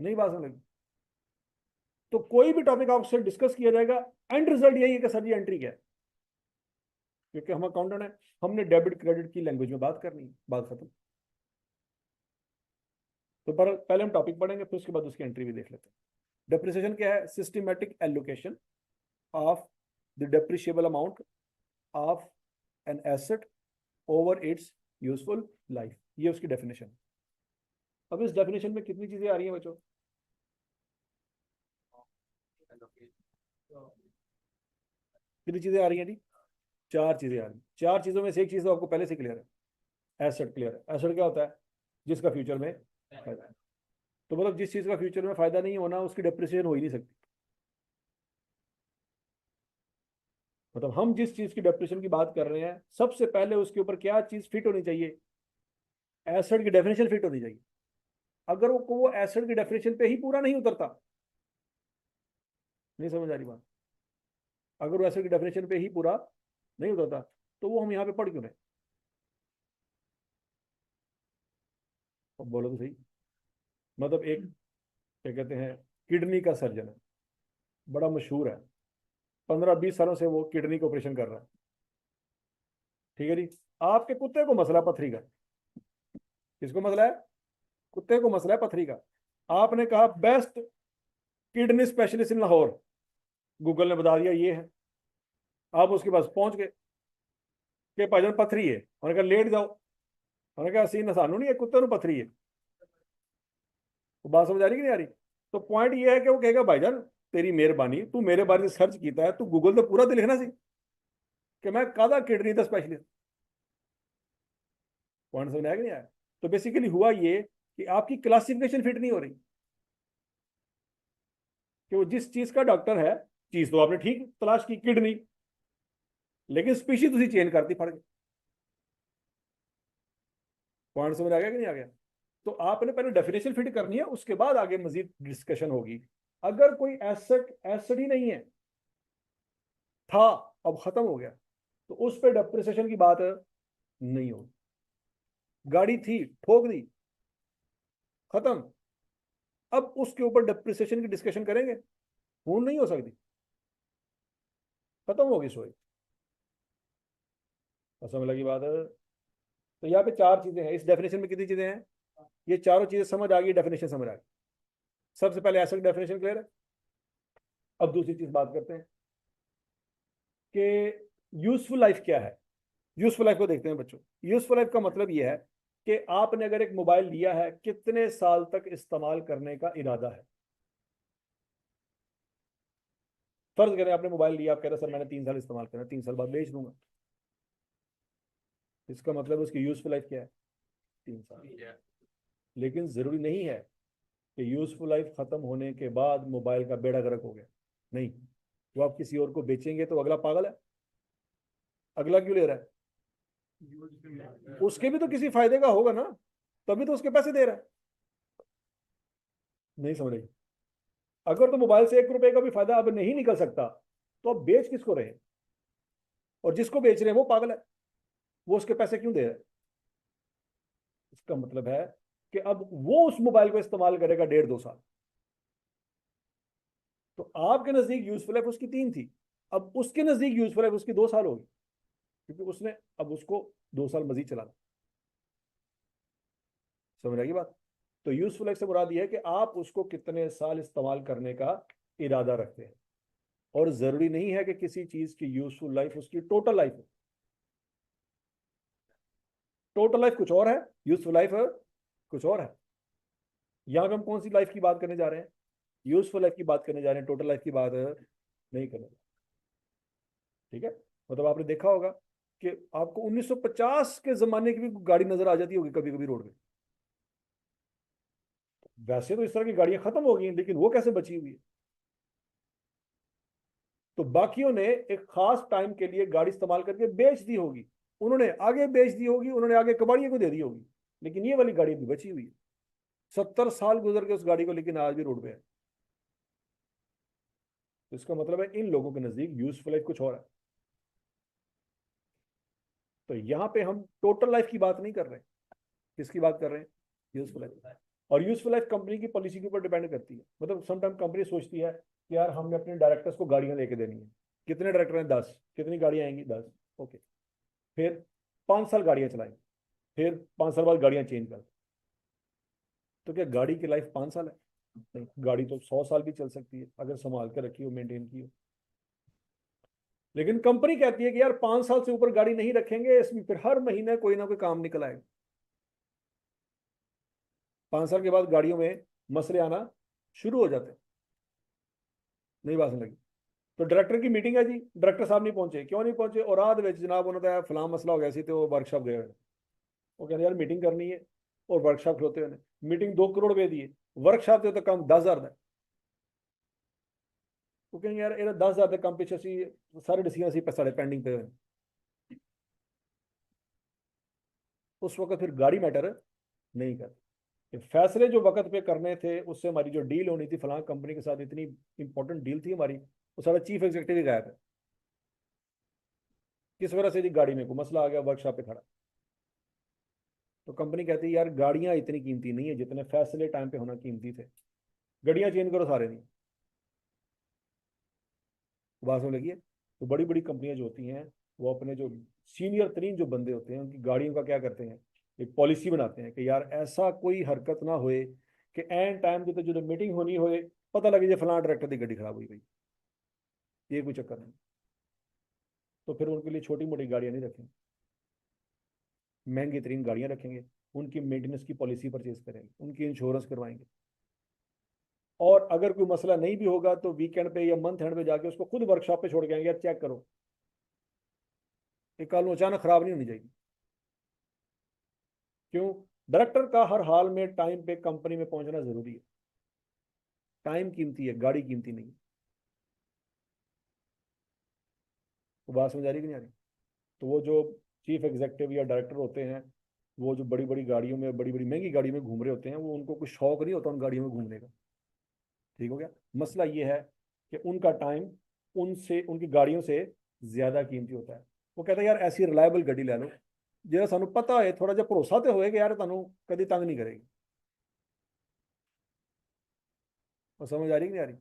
नहीं बात समझ लगी? तो कोई भी टॉपिक आपसे डिस्कस किया जाएगा, एंड रिजल्ट यही है कि सर ये एंट्री क्या है, क्योंकि हम अकाउंटेंट है, हमने डेबिट क्रेडिट की लैंग्वेज में बात करनी है, बात खत्म। तो पर पहले हम टॉपिक पढ़ेंगे, फिर उसके बाद उसकी एंट्री भी देख लेते हैं। डेप्रिसिएशन क्या है? Systematic allocation of the depreciable amount of an asset over it's useful life, ये उसकी डेफिनेशन। अब इस डेफिनेशन में कितनी चीजें आ रही हैं बच्चों? कितनी चीजें आ रही हैं जी? 4 चीजें आ रही हैं। 4 चीजों में से एक चीज तो आपको पहले से क्लियर है, एसेट क्लियर है। एसेट क्या होता है? जिसका फ्यूचर में फायदा है। तो मतलब जिस चीज का फ्यूचर में फायदा नहीं होना, उसकी डेप्रिसिएशन हो ही नहीं सकती। मतलब हम जिस चीज की डेप्रिसिएशन की बात कर रहे हैं, सबसे पहले उसके ऊपर क्या चीज फिट होनी चाहिए? एसेट की डेफिनेशन फिट होनी चाहिए। अगर वो एसेट की डेफिनेशन पे ही पूरा नहीं उतरता, नहीं समझ आ रही बात? अगर वो एसेट की डेफिनेशन पे ही पूरा नहीं उतरता, तो वो हम यहाँ पे पढ़ क्यों रहे? अब बोलो तो सही। मतलब एक, क्या कहते हैं, किडनी का सर्जन है, बड़ा मशहूर है, 15-20 सालों से वो किडनी का ऑपरेशन कर रहा है, ठीक है जी। आपके कुत्ते को मसला पथरी का। किसको मसला है? कुत्ते को मसला है पथरी का। आपने कहा best kidney specialist in Lahore, Google ने बता दिया ये है। आप उसके पास पहुंच गए कि भाईजान पथरी है, उन्होंने कहा लेट जाओ। उन्होंने कहा सीन सानू नहीं है, कुत्ते को पथरी है। तो बात समझ आ रही कि नहीं आ रही? तो पॉइंट ये है कि वो कहेगा भाईजान तेरी मेहरबानी, तू मेरे बारे में सर्च किया है, तू गूगल पे पूरा तो लिखना सी कि मैं कादा किडनी का स्पेशलिस्ट। पॉइंट समझ आया कि नहीं आया? तो बेसिकली हुआ ये कि आपकी क्लासिफिकेशन फिट नहीं हो रही, कि वो जिस चीज का डॉक्टर है, चीज तो आपने ठीक तलाश की किडनी, लेकिन स्पीशीज उसी चेंज करती फड़ गई। पॉइंट समझ आ गया कि नहीं आ गया? तो आपने पहले डेफिनेशन फिट करनी है, उसके बाद आगे मजीद डिस्कशन होगी। अगर कोई एसेट एसेट ही नहीं है, था अब खत्म हो गया, तो उस पर डेप्रिसिएशन की बात नहीं होगी। गाड़ी थी, ठोक दी, खत्म, अब उसके ऊपर डेप्रिसिएशन की डिस्कशन करेंगे? वो नहीं हो सकती, खत्म होगी सोई। समझ लगी बात? तो यहाँ पे 4 चीजें हैं। इस डेफिनेशन में कितनी चीजें हैं? ये चारों चीजें समझ आ गई, डेफिनेशन समझ आ गई। सबसे पहले एसेट डेफिनेशन क्लियर है। अब दूसरी चीज बात करते हैं कि यूजफुल लाइफ क्या है। यूजफुल लाइफ को देखते हैं बच्चों। यूजफुल लाइफ का मतलब यह है कि आपने अगर एक मोबाइल लिया है, कितने साल तक इस्तेमाल करने का इरादा है। फर्ज करें आपने मोबाइल लिया, आप कह रहे सर मैंने 3 साल इस्तेमाल करना, 3 साल बाद बेच दूंगा। इसका मतलब उसकी यूजफुल लाइफ क्या है? 3 साल। लेकिन जरूरी नहीं है कि यूजफुल लाइफ खत्म होने के बाद मोबाइल का बेड़ा गर्क हो गया। नहीं, जो आप किसी और को बेचेंगे तो अगला पागल है, अगला क्यों ले रहा है? उसके भी तो किसी फायदे का होगा ना, तभी तो उसके पैसे दे रहा है। नहीं समझ रही? अगर तो मोबाइल से 1 रुपए का भी फायदा अब नहीं निकल सकता, तो अब बेच किसको रहे? और जिसको बेच रहे हैं वो पागल है, वो उसके पैसे क्यों दे रहा है? इसका मतलब है कि अब वो उस मोबाइल को इस्तेमाल करेगा 1.5-2 साल। तो आपके नजदीक यूजफुल लाइफ उसकी 3 थी, अब उसके नजदीक यूजफुल लाइफ उसकी 2 साल होगी, क्योंकि उसने अब उसको 2 साल मजीद चलाना। समझ आएगी बात? तो यूजफुल लाइफ से मुराद यह है कि आप उसको कितने साल इस्तेमाल करने का इरादा रखते हैं। और जरूरी नहीं है कि किसी चीज की यूजफुल लाइफ उसकी टोटल लाइफ हो। टोटल लाइफ कुछ और है, यूजफुल लाइफ कुछ और है। यहां पे हम कौन सी लाइफ की बात करने जा रहे हैं? यूजफुल लाइफ की बात करने जा रहे हैं, टोटल लाइफ की बात नहीं करने। ठीक है? मतलब आपने देखा होगा कि आपको 1950 के जमाने की भी गाड़ी नजर आ जाती होगी कभी कभी रोड पे। वैसे तो इस तरह की गाड़ियां खत्म हो गई हैं, लेकिन वो कैसे बची हुई है? तो बाकियों ने एक खास टाइम के लिए गाड़ी इस्तेमाल करके बेच दी होगी, उन्होंने आगे बेच दी होगी, उन्होंने आगे कबाड़ियों को दे दी होगी, लेकिन ये वाली गाड़ी भी बची हुई है। 70 साल गुजर गए उस गाड़ी को, लेकिन आज भी रोड पे है। तो इसका मतलब है इन लोगों के नजदीक यूजफुल लाइफ कुछ और है। तो यहां पे हम टोटल लाइफ की बात नहीं कर रहे, किसकी बात कर रहे हैं? Useful life. और यूजफुल लाइफ कंपनी की पॉलिसी के ऊपर डिपेंड करती है। मतलब समटाइम कंपनी सोचती है कि यार हमने अपने डायरेक्टर्स को गाड़ियां लेके देनी है। कितने डायरेक्टर हैं? 10। कितनी गाड़ियां आएंगी? 10। ओके, फिर 5 साल गाड़ियां चलाएंगे, फिर 5 साल बाद गाड़ियां चेंज कर। तो क्या गाड़ी की लाइफ 5 साल है? नहीं, गाड़ी तो 100 साल भी चल सकती है अगर संभाल कर रखी हो, मेंटेन की हो। लेकिन कंपनी कहती है कि यार 5 साल से ऊपर गाड़ी नहीं रखेंगे, इसमें फिर हर महीने कोई ना कोई काम निकल आएगा। 5 साल के बाद गाड़ियों में मसले आना शुरू हो जाते हैं। नहीं बात समझ लगी? तो डायरेक्टर की मीटिंग है जी, डायरेक्टर साहब नहीं पहुंचे, क्यों नहीं पहुंचे? और रात में जनाब उन्होंने फलां मसला हो गया सी, तो वो वर्कशॉप गए हुए। वो कहते यार मीटिंग करनी है, और वर्कशॉप खलोते हुए मीटिंग 2 करोड़ रुपए दी है, वर्कशॉप तो कम 10,000 का। वो कहेंगे यार ये 10,000 के कम पीछे सी सारे डिसीजन सी साढ़े पेंडिंग पे हुए। उस वक्त फिर गाड़ी मैटर नहीं करती। फैसले जो वक्त पे करने थे, उससे हमारी जो डील होनी थी फलां कंपनी के साथ, इतनी इंपॉर्टेंट डील थी हमारी, वो सारा चीफ एग्जीक्यूटिव ही गायब है। किस वजह से? जी गाड़ी में कोई मसला आ गया, वर्कशॉप पे खड़ा। तो कंपनी कहती है यार गाड़ियां इतनी कीमती नहीं है जितने फैसले टाइम पे होना कीमती थे, गाड़ियां चेंज करो सारे नहीं। बात समझ लगी है? तो बड़ी बड़ी कंपनियां जो होती हैं, वो अपने जो सीनियर तरीन जो बंदे होते हैं उनकी गाड़ियों का क्या करते हैं, एक पॉलिसी बनाते हैं कि यार ऐसा कोई हरकत ना होए कि एंड टाइम के जो मीटिंग होनी होए पता लगे जो फलां डायरेक्टर की गाड़ी खराब हुई भाई, ये कोई चक्कर नहीं। तो फिर उनके लिए छोटी मोटी गाड़ियां नहीं रखेंगे, महंगी तरीन गाड़ियां रखेंगे, उनकी मेंटेनेंस की पॉलिसी परचेज करेंगे, उनकी इंश्योरेंस करवाएंगे। और अगर कोई मसला नहीं भी होगा तो वीकेंड पे या मंथ एंड पे जाके उसको खुद वर्कशॉप पे छोड़ के आएंगे, यार चेक करो, ये कल अचानक खराब नहीं होनी चाहिए। क्यों? डायरेक्टर का हर हाल में टाइम पे कंपनी में पहुंचना जरूरी है। टाइम कीमती है, गाड़ी कीमती नहीं। तो बात समझ आ रही कि नहीं आ रही? तो वो जो चीफ एग्जीक्यूटिव या डायरेक्टर होते हैं, वो जो बड़ी बड़ी गाड़ियों में, बड़ी बड़ी महंगी गाड़ी में घूम रहे होते हैं, वो उनको कुछ शौक नहीं होता उन गाड़ियों में घूमने का। ठीक हो गया? मसला ये है कि उनका टाइम उनसे, उनकी गाड़ियों से ज्यादा कीमती होता है। वो कहता है यार ऐसी रिलायबल गाड़ी ले लो ਜਿਹੜਾ ਸਾਨੂੰ पता है, थोड़ा ਜਿਹਾ भरोसा तो होए कि यार ਤੁਹਾਨੂੰ कभी तंग नहीं करेगी। और समझ आ रही कि नहीं आ रही?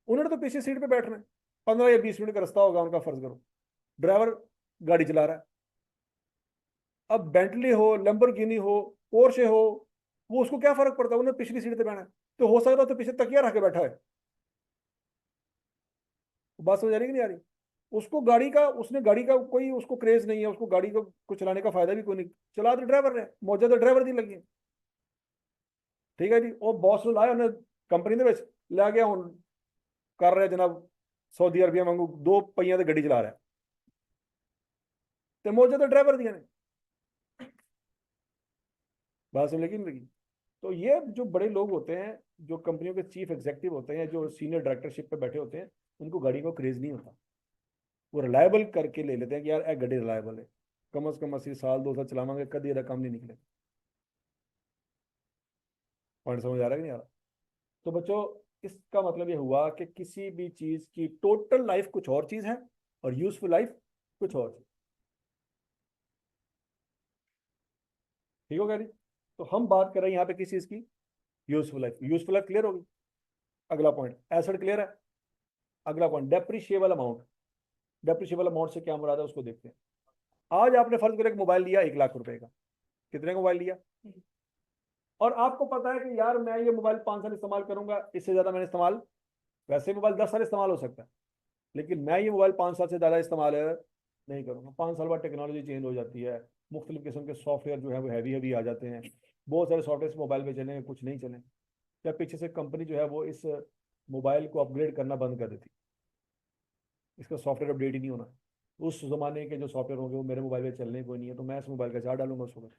उन्होंने तो पीछे सीट पे बैठना है, 15 या 20 मिनट का रास्ता होगा उनका, फर्ज करो ड्राइवर गाड़ी चला रहा है। अब बेंटली हो, लैम्बोर्गिनी हो, पोर्शे हो, वो उसको क्या फर्क पड़ता है, उन्हें पिछली सीट पे बैठना है। तो हो सकता है तो पीछे तकिया रख के बैठा है। बात समझ आ रही कि नहीं आ रही? उसको गाड़ी का, उसने गाड़ी का कोई उसको क्रेज नहीं है, उसको गाड़ी को चलाने का फायदा भी कोई नहीं, चला तो ड्राइवर ने मौजूद ड्राइवर दी लगी है। ठीक है जी, ਉਹ ਬੌਸ ਨੂੰ ਲਾਇਆ ਉਹਨੇ ਕੰਪਨੀ ਦੇ ਵਿੱਚ, ਲੈ ਗਿਆ ਹੁਣ ਕਰ ਰਿਹਾ ਜਨਾਬ ਸਾਊਦੀ ਅਰਬੀਆ ਵਾਂਗੂ 2 पहिया ਤੇ ਗੱਡੀ ਚਲਾ ਰਿਹਾ, ਤੇ ਮੌਜੂਦ ड्राइवर ਦੀਆਂ ਨੇ। बात समझ लगी नहीं लगी? तो ये जो बड़े लोग होते हैं, जो कंपनियों के चीफ एग्जीक्यूटिव होते हैं, जो सीनियर डायरेक्टरशिप पे बैठे होते हैं, उनको गाड़ी का क्रेज नहीं होता। वो रिलायबल करके ले लेते हैं कि यार ए गाड़ी रिलायबल है, कम से कम 80 साल 2 साल चलावांगे, कभी यदा काम नहीं निकले। पॉइंट समझ आ रहा है कि नहीं आ रहा? तो बच्चों, इसका मतलब ये हुआ कि किसी भी चीज की टोटल लाइफ कुछ और चीज है, और यूजफुल लाइफ कुछ और चीज। ठीक हो गया जी? तो हम बात कर रहे हैं यहाँ पे किस चीज की? Useful life. Useful life clear होगी? अगला पॉइंट एसेट क्लियर है? अगला point depreciable amount. Depreciable amount से क्या मुराद है उसको देखते हैं। आज आपने फर्ज करो एक मोबाइल लिया 1 लाख रुपए का। कितने का मोबाइल लिया? और आपको पता है कि यार मैं ये मोबाइल 5 साल इस्तेमाल करूंगा, इससे ज्यादा मैंने इस्तेमाल, वैसे मोबाइल 10 साल इस्तेमाल हो सकता है, लेकिन मैं ये मोबाइल 5 साल से ज़्यादा इस्तेमाल नहीं करूँगा। 5 साल बाद टेक्नोलॉजी चेंज हो जाती है, मुख्तलिफ किस्म के सॉफ्टवेयर जो है वो हैवी हैवी आ जाते हैं, बहुत सारे सॉफ्टवेयर मोबाइल में चलेंगे, कुछ नहीं चलें, या पीछे से कंपनी जो है वो इस मोबाइल को अपग्रेड करना बंद कर देती, इसका सॉफ्टवेयर अपडेट ही नहीं होना। उस ज़माने के जो सॉफ्टवेयर होंगे वो मेरे मोबाइल में चलने कोई नहीं है, तो मैं इस मोबाइल का चार्ज डालूंगा उसको,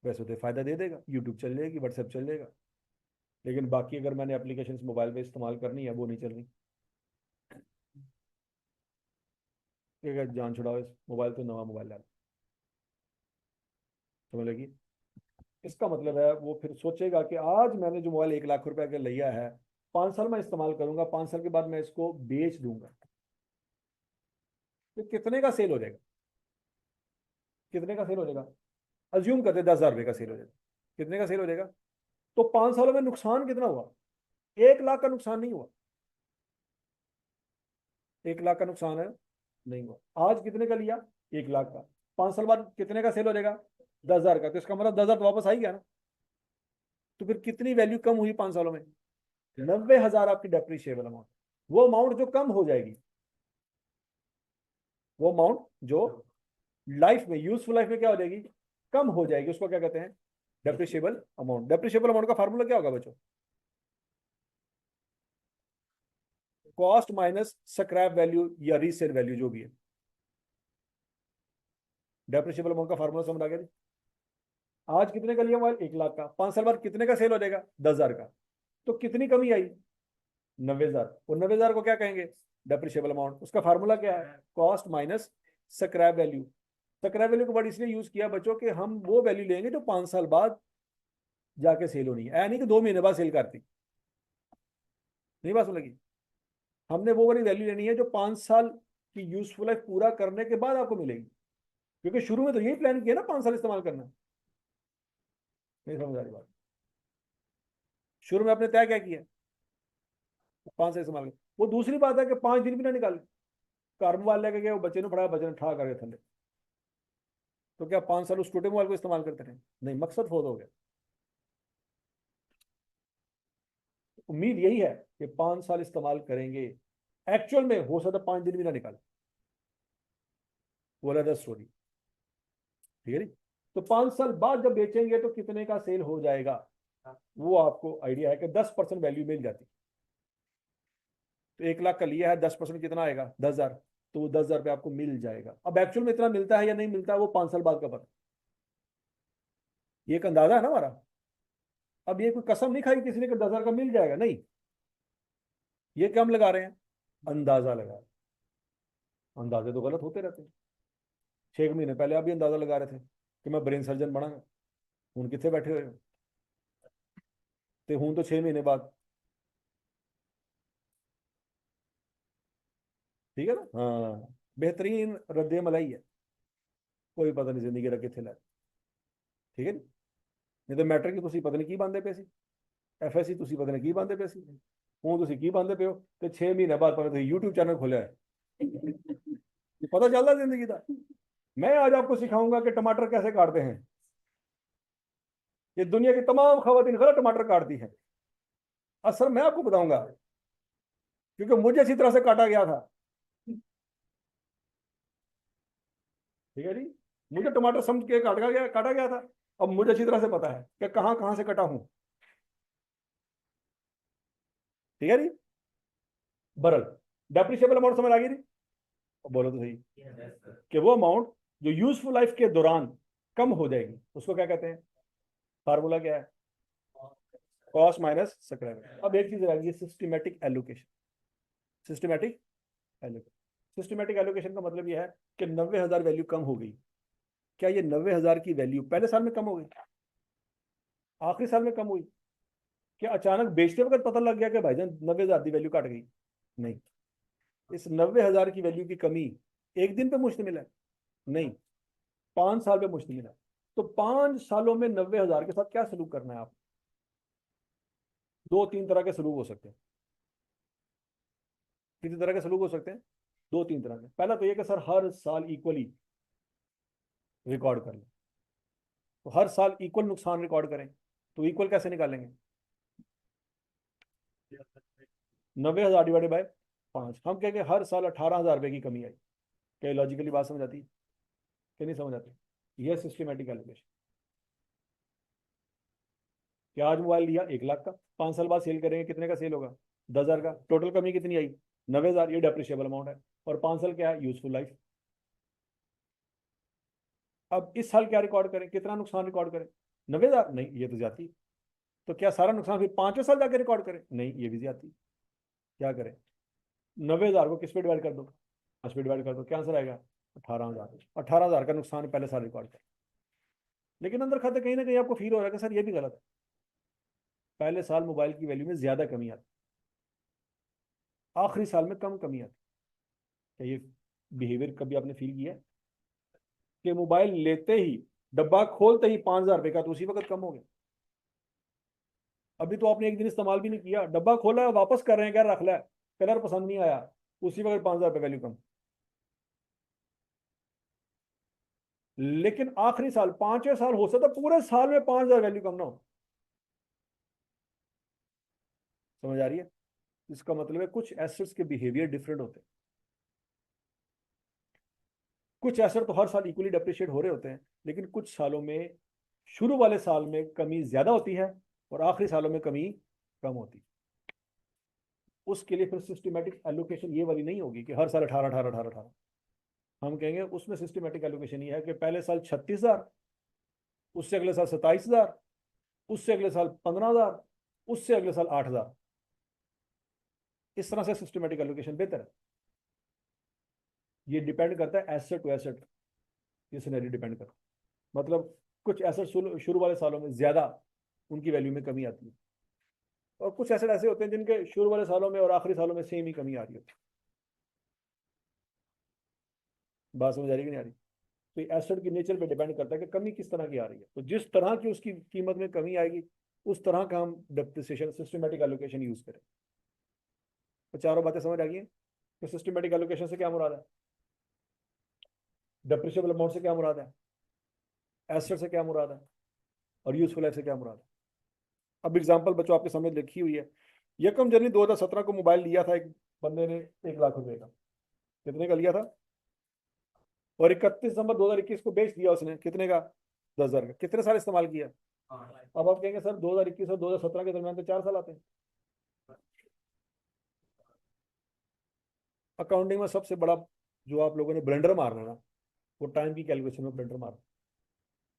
वैसे तो फ़ायदा दे देगा, यूट्यूब चल जाएगी, व्हाट्सएप चल जाएगा, लेकिन बाकी अगर मैंने एप्लीकेशन मोबाइल पे इस्तेमाल करनी है वो नहीं चल रही। जान छुड़ाओ, इस मोबाइल तो नवा मोबाइल डाल। समझ लगी? इसका मतलब है वो फिर सोचेगा कि आज मैंने जो मोबाइल 1 लाख रुपए का लिया है, 5 साल में इस्तेमाल करूंगा, 5 साल के बाद मैं इसको बेच दूंगा, तो कितने का सेल हो जाएगा? कितने का सेल हो जाएगा? अज्यूम करते 10,000 रुपये का सेल हो जाएगा। कितने का सेल हो जाएगा? तो 5 सालों में नुकसान कितना हुआ? 1 लाख का नुकसान नहीं हुआ। 1 लाख का नुकसान है नहीं हुआ। आज कितने का लिया? 1 लाख का। 5 साल बाद कितने का सेल हो जाएगा? 10,000 का। तो इसका मतलब 10,000 तो वापस आ ही गया ना। तो फिर कितनी वैल्यू कम हुई 5 सालों में? 90,000 आपकी डेप्रिशिएबल अमाउंट। वो अमाउंट जो कम हो जाएगी, वो अमाउंट जो लाइफ में, यूजफुल लाइफ में क्या हो जाएगी, कम हो जाएगी, उसको क्या कहते हैं? Depreciable amount. डेप्रिशिएबल अमाउंट का फार्मूला क्या होगा बच्चों? कॉस्ट माइनस स्क्रैप वैल्यू या रीसेल वैल्यू, जो भी है। डेप्रिशिएबल अमाउंट का फार्मूला समझ आ गया जी? आज कितने का लिया मोबाइल? 1 लाख का। 5 साल बाद कितने का सेल हो जाएगा? 10,000 का। तो कितनी कमी आई? 90,000। और 90,000 को क्या कहेंगे? Depreciable amount. उसका फार्मूला क्या है? Cost minus scrap value. Scrap value को वर्ड इसलिए यूज किया बच्चों कि हम वो वैल्यू लेंगे जो 5 साल बाद जाके सेल होनी है, ऐ नहीं कि 2 महीने बाद सेल करती। नहीं बात समझ लगी? हमने वो वाली वैल्यू लेनी है जो 5 साल की यूजफुल लाइफ पूरा करने के बाद आपको मिलेगी, क्योंकि शुरू में तो यही प्लान किया ना 5 साल इस्तेमाल करना। नहीं समझ आ रही बात? शुरू में आपने तय क्या किया? 5 साल इस्तेमाल कर। वो दूसरी बात है कि 5 दिन भी ना निकाले, घर मोबाइल लेके गए, वो बच्चे ने पढ़ाया, बच्चे ने ठा करके थले, तो क्या 5 साल उस टूटे मोबाइल को इस्तेमाल करते रहे? नहीं, मकसद फोत हो गया। उम्मीद यही है कि 5 साल इस्तेमाल करेंगे। एक्चुअल में हो सकता है 5 दिन भी ना निकाले, वो अलग स्टोरी। ठीक है जी? तो 5 साल बाद जब बेचेंगे तो कितने का सेल हो जाएगा, वो आपको आइडिया है कि 10% वैल्यू मिल जाती। तो 1 लाख का लिया है, 10% कितना आएगा? 10,000। तो वो 10,000 रुपये आपको मिल जाएगा। अब एक्चुअल में इतना मिलता है या नहीं मिलता है, वो 5 साल बाद का पता। ये एक अंदाजा है ना हमारा। अब ये कोई कसम नहीं खाई किसी ने कि 10,000 का मिल जाएगा, नहीं। ये क्या हम लगा रहे हैं? अंदाजा लगा रहे हैं। अंदाजे तो गलत होते रहते हैं। 6 महीने पहले आप भी अंदाजा लगा रहे थे कि मैं ब्रेन सर्जन बनाऊंगा, हूं कितने बैठे हुए हो? तो हूं तो 6 महीने बाद। ठीक है ना? हाँ, बेहतरीन रद्द मलाई है। कोई पता नहीं जिंदगी का कितने लाए। ठीक है नी? नहीं तो मैटर की तुसी पता नहीं की बांधे पे सी, एफएससी तुसी पता नहीं की बांधे पे सी, हूं तुसी की बांधे पे हो, तो 6 महीने बाद पता तुसी यूट्यूब चैनल खोलिया है। ये पता चलता जिंदगी का। मैं आज आपको सिखाऊंगा कि टमाटर कैसे काटते हैं। ये दुनिया की तमाम खवातीन गलत टमाटर काटती हैं। असर मैं आपको बताऊंगा, क्योंकि मुझे अच्छी तरह से काटा गया था। ठीक है जी? मुझे टमाटर समझ के काटा गया था। अब मुझे अच्छी तरह से पता है कि कहां कहां से कटा हूं। ठीक है जी? बरल, डेप्रिशिएबल अमाउंट समझ आ गई? बोलो तो सही। कि वो अमाउंट जो यूजफुल लाइफ के दौरान कम हो जाएगी, उसको क्या कहते हैं? फार्मूला क्या है? Cost minus scrap. अब एक चीज आ गई, systematic allocation. Systematic allocation. Systematic allocation का मतलब यह है कि 90,000 वैल्यू कम हो गई। क्या ये 90,000 की वैल्यू पहले साल में कम हो गई, आखिरी साल में कम हुई? क्या अचानक बेचते वक्त पता लग गया कि भाईजान 90,000 की वैल्यू घट गई? नहीं। इस 90,000 की वैल्यू की कमी एक दिन पे मुश्तमिल है? नहीं, 5 साल पे मुश्तमिल है। तो 5 सालों में 90,000 के साथ क्या सलूक करना है आप? 2-3 तरह के सलूक हो सकते हैं। किसी तरह के सलूक हो सकते हैं? 2-3 तरह के। पहला तो ये कि सर हर साल इक्वली रिकॉर्ड कर लें। तो हर साल इक्वल नुकसान रिकॉर्ड करें। तो इक्वल कैसे निकालेंगे? 90,000 डिवाइडेड बाय 5। हम कहेंगे हर साल 18,000 रुपये की कमी आई। क्या लॉजिकली बात समझ आती है कि नहीं समझ आती? यह सिस्टमेटिक एलोकेशन। क्या आज मोबाइल लिया 1 लाख का, 5 साल बाद सेल करेंगे, कितने का सेल होगा? 10,000 का। टोटल कमी कितनी आई? 90,000। ये डेप्रिशिएबल अमाउंट है। और 5 साल क्या है? Useful life. अब इस साल क्या रिकॉर्ड करें, कितना नुकसान रिकॉर्ड करें? 90,000? नहीं, ये तो जाती। तो क्या सारा नुकसान फिर 5वें साल जाकर रिकॉर्ड करें? नहीं, ये भी जाती। क्या करें? 90,000 को किस पे डिवाइड कर दो? 5 पे डिवाइड कर दो, क्या आंसर आएगा? 18,000। 18,000 का नुकसान पहले साल रिकॉर्ड कर। लेकिन अंदर खाते कहीं ना कहीं आपको फील हो रहा है कि सर ये भी गलत है। पहले साल मोबाइल की वैल्यू में ज्यादा कमी आती, आखिरी साल में कम कमी आती। क्या ये बिहेवियर कभी आपने फील किया है कि मोबाइल लेते ही, डब्बा खोलते ही 5,000 रुपये का तो उसी वक्त कम हो गया? अभी तो आपने एक दिन इस्तेमाल भी नहीं किया, डब्बा खोला है, वापस कर रहे हैं, क्या रख लिया, कलर पसंद नहीं आया, उसी वक्त 5,000 रुपये वैल्यू कम। लेकिन आखिरी साल, 5वें साल, हो सकता पूरे साल में 5,000 वैल्यू कम ना हो। समझ आ रही है? इसका मतलब है कुछ एसेट्स के बिहेवियर डिफरेंट होते हैं। कुछ एसेट तो हर साल इक्वली डेप्रिशिएट हो रहे होते हैं, लेकिन कुछ सालों में, शुरू वाले साल में कमी ज्यादा होती है और आखिरी सालों में कमी कम होती है। उसके लिए फिर सिस्टमेटिक एलोकेशन ये वाली नहीं होगी कि हर साल 18 18 18 18। हम कहेंगे उसमें सिस्टमेटिक एलोकेशन ये है कि पहले साल 36,000, उससे अगले साल 27,000, उससे अगले साल 15,000, उससे अगले साल 8,000। इस तरह से सिस्टमेटिक एलोकेशन बेहतर है। ये डिपेंड करता है एसेट टू एसेट, ये सिनेरियो डिपेंड करता है। मतलब कुछ एसेट शुरू वाले सालों में ज्यादा उनकी वैल्यू में कमी आती है, और कुछ एसेट ऐसे होते हैं जिनके शुरू वाले सालों में और आखिरी सालों में सेम ही कमी आ रही होती है। बात समझ आ रही कि नहीं आ रही? तो ये एसेट की नेचर पे डिपेंड करता है कि कमी किस तरह की आ रही है। तो जिस तरह की उसकी कीमत में कमी आएगी, उस तरह का हम डेप्रिसिएशन सिस्टमेटिक एलोकेशन यूज करें। तो चारों बातें समझ आ गई हैं कि सिस्टमेटिक एलोकेशन से क्या मुराद है, डेप्रिशिएबल अमाउंट से क्या मुराद है, एसेट से क्या मुराद है, और यूजफुल लाइफ से क्या मुराद है। अब एग्जांपल बच्चों आपके सामने लिखी हुई है। यकम जनवरी 2017 को मोबाइल लिया था एक बंदे ने 1 लाख रुपए का। कितने का लिया था? और 31 दिसंबर 2021 को बेच दिया उसने। कितने का? 10,000 का। कितने साल इस्तेमाल किया? अब आप कहेंगे सर 2021 और 2017 के दरमियान तो 4 साल आते हैं। अकाउंटिंग में सबसे बड़ा जो आप लोगों ने ब्लेंडर मारना ना, वो टाइम की कैलकुलेशन में ब्लेंडर मारना।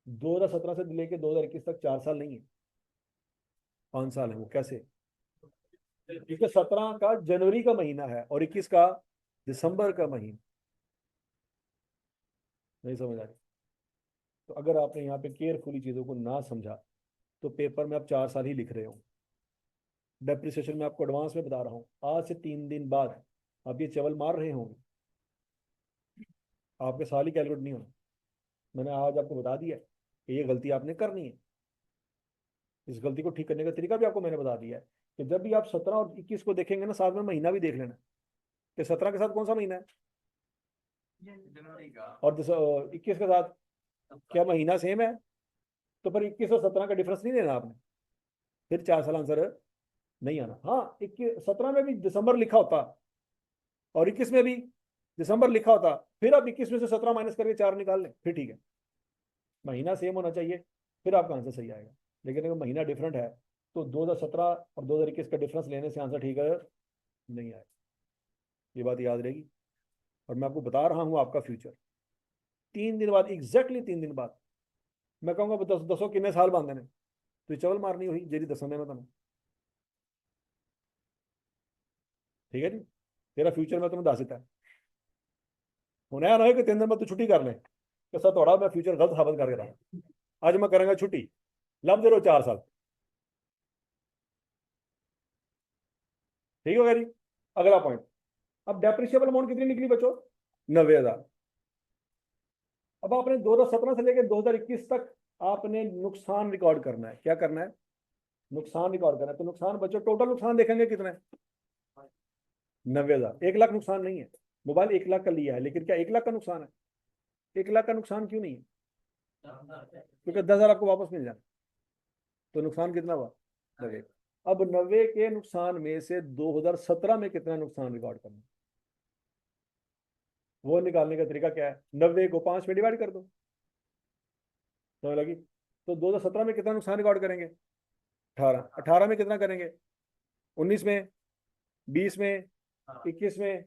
2017 से लेके 2021 तक 4 साल नहीं है, 5 साल है। वो कैसे? क्योंकि 17 का जनवरी का महीना है और 21 का दिसंबर का महीना। नहीं समझ आ रही? तो अगर आपने यहाँ पे केयरफुली चीजों को ना समझा, तो पेपर में आप 4 साल ही लिख रहे हो। डेप्रिसिएशन में आपको एडवांस में बता रहा हूँ, आज से 3 दिन बाद आप ये चवल मार रहे होंगे, आपके साल ही कैलकुलेट नहीं होना। मैंने आज आपको बता दिया कि ये गलती आपने करनी है। इस गलती को ठीक करने का तरीका भी आपको मैंने बता दिया है कि जब भी आप 17 और 21 को देखेंगे ना, साथ में महीना भी देख लेना कि 17 के साथ कौन सा महीना है जनवरी का और 21 के साथ क्या महीना सेम है। तो पर 21 और 17 का डिफरेंस नहीं देना आपने, फिर 4 साल आंसर नहीं आना। हाँ, 17 में भी दिसंबर लिखा होता और 21 में भी दिसंबर लिखा होता, फिर आप 21 में से 17 माइनस करके 4 निकाल लें, फिर ठीक है। महीना सेम होना चाहिए, फिर आपका आंसर सही आएगा। लेकिन अगर महीना डिफरेंट है तो 2017 और 2021 का डिफरेंस लेने से आंसर ठीक है नहीं आएगा। ये बात याद रहेगी। और मैं आपको बता रहा हूँ आपका फ्यूचर 3 दिन बाद, एग्जैक्टली 3 दिन बाद मैं कहूँगा दसों किन्ने साल बांधे ने, तो चवल मारनी हुई जेरी दसन में तुम्हें। ठीक है जी, तेरा फ्यूचर मैं तुम्हें दस दिता है। हूं ना हो कि 3 दिन बाद तू छुट्टी कर ले कि सर थोड़ा मैं फ्यूचर गलत साबित करके रहा, आज मैं करूंगा छुट्टी, लब दे रहो 4 साल। ठीक हो गया जी? अगला पॉइंट। अब डेप्रिशिएबल अमाउंट कितनी निकली बच्चों? 90,000। अब आपने 2017 से लेकर 2021 तक आपने नुकसान रिकॉर्ड करना है। क्या करना है? नुकसान रिकॉर्ड करना है। तो नुकसान बच्चों टोटल नुकसान देखेंगे कितना है? 90,000। 1 लाख नुकसान नहीं है। मोबाइल 1 लाख का लिया है, लेकिन क्या 1 लाख का नुकसान है? 1 लाख का नुकसान क्यों नहीं है? क्योंकि 10,000 आपको वापस मिल जाना। तो नुकसान कितना हुआ? 90। अब 90 के नुकसान में से 2017 में कितना नुकसान रिकॉर्ड करना, वो निकालने का तरीका क्या है? 90 को 5 में डिवाइड कर दो। समझ लगी? तो 2017 में कितना नुकसान रिकॉर्ड करेंगे? 18। 18 में कितना करेंगे? 19 में, 20 में, 21 में।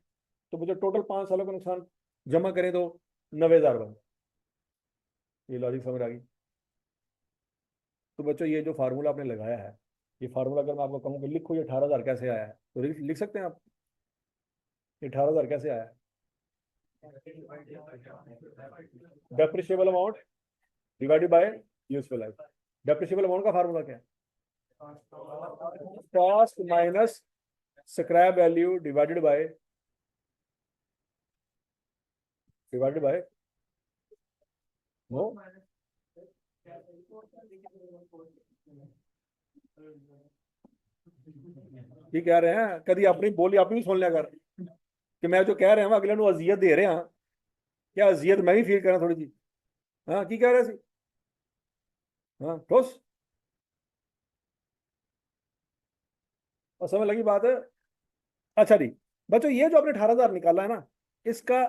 तो मुझे टोटल 5 सालों का नुकसान जमा करें तो 90,000 बन। ये लॉजिक समझ आ गई? तो बच्चों ये जो फार्मूला आपने लगाया है, ये फार्मूला अगर मैं आपको कहूँ कि लिखो ये 18,000 कैसे आया है, तो लिख सकते हैं आप? ये 18,000 कैसे आया है? Depreciable amount divided by useful life. Depreciable amount का फार्मूला क्या है? Cost minus scrap value divided by no. ये कह रहे हैं कभी अपनी बोली आप भी सुन लिया कर कि मैं जो कह रहे हैं अगले अजियत दे रहे हैं, क्या अजियत मैं भी फील करा थोड़ी जी। हाँ की कह रहे सी? हाँ ठोस। और समझ लगी बात है? अच्छा जी बच्चों, ये जो आपने 18,000 निकाला है ना, इसका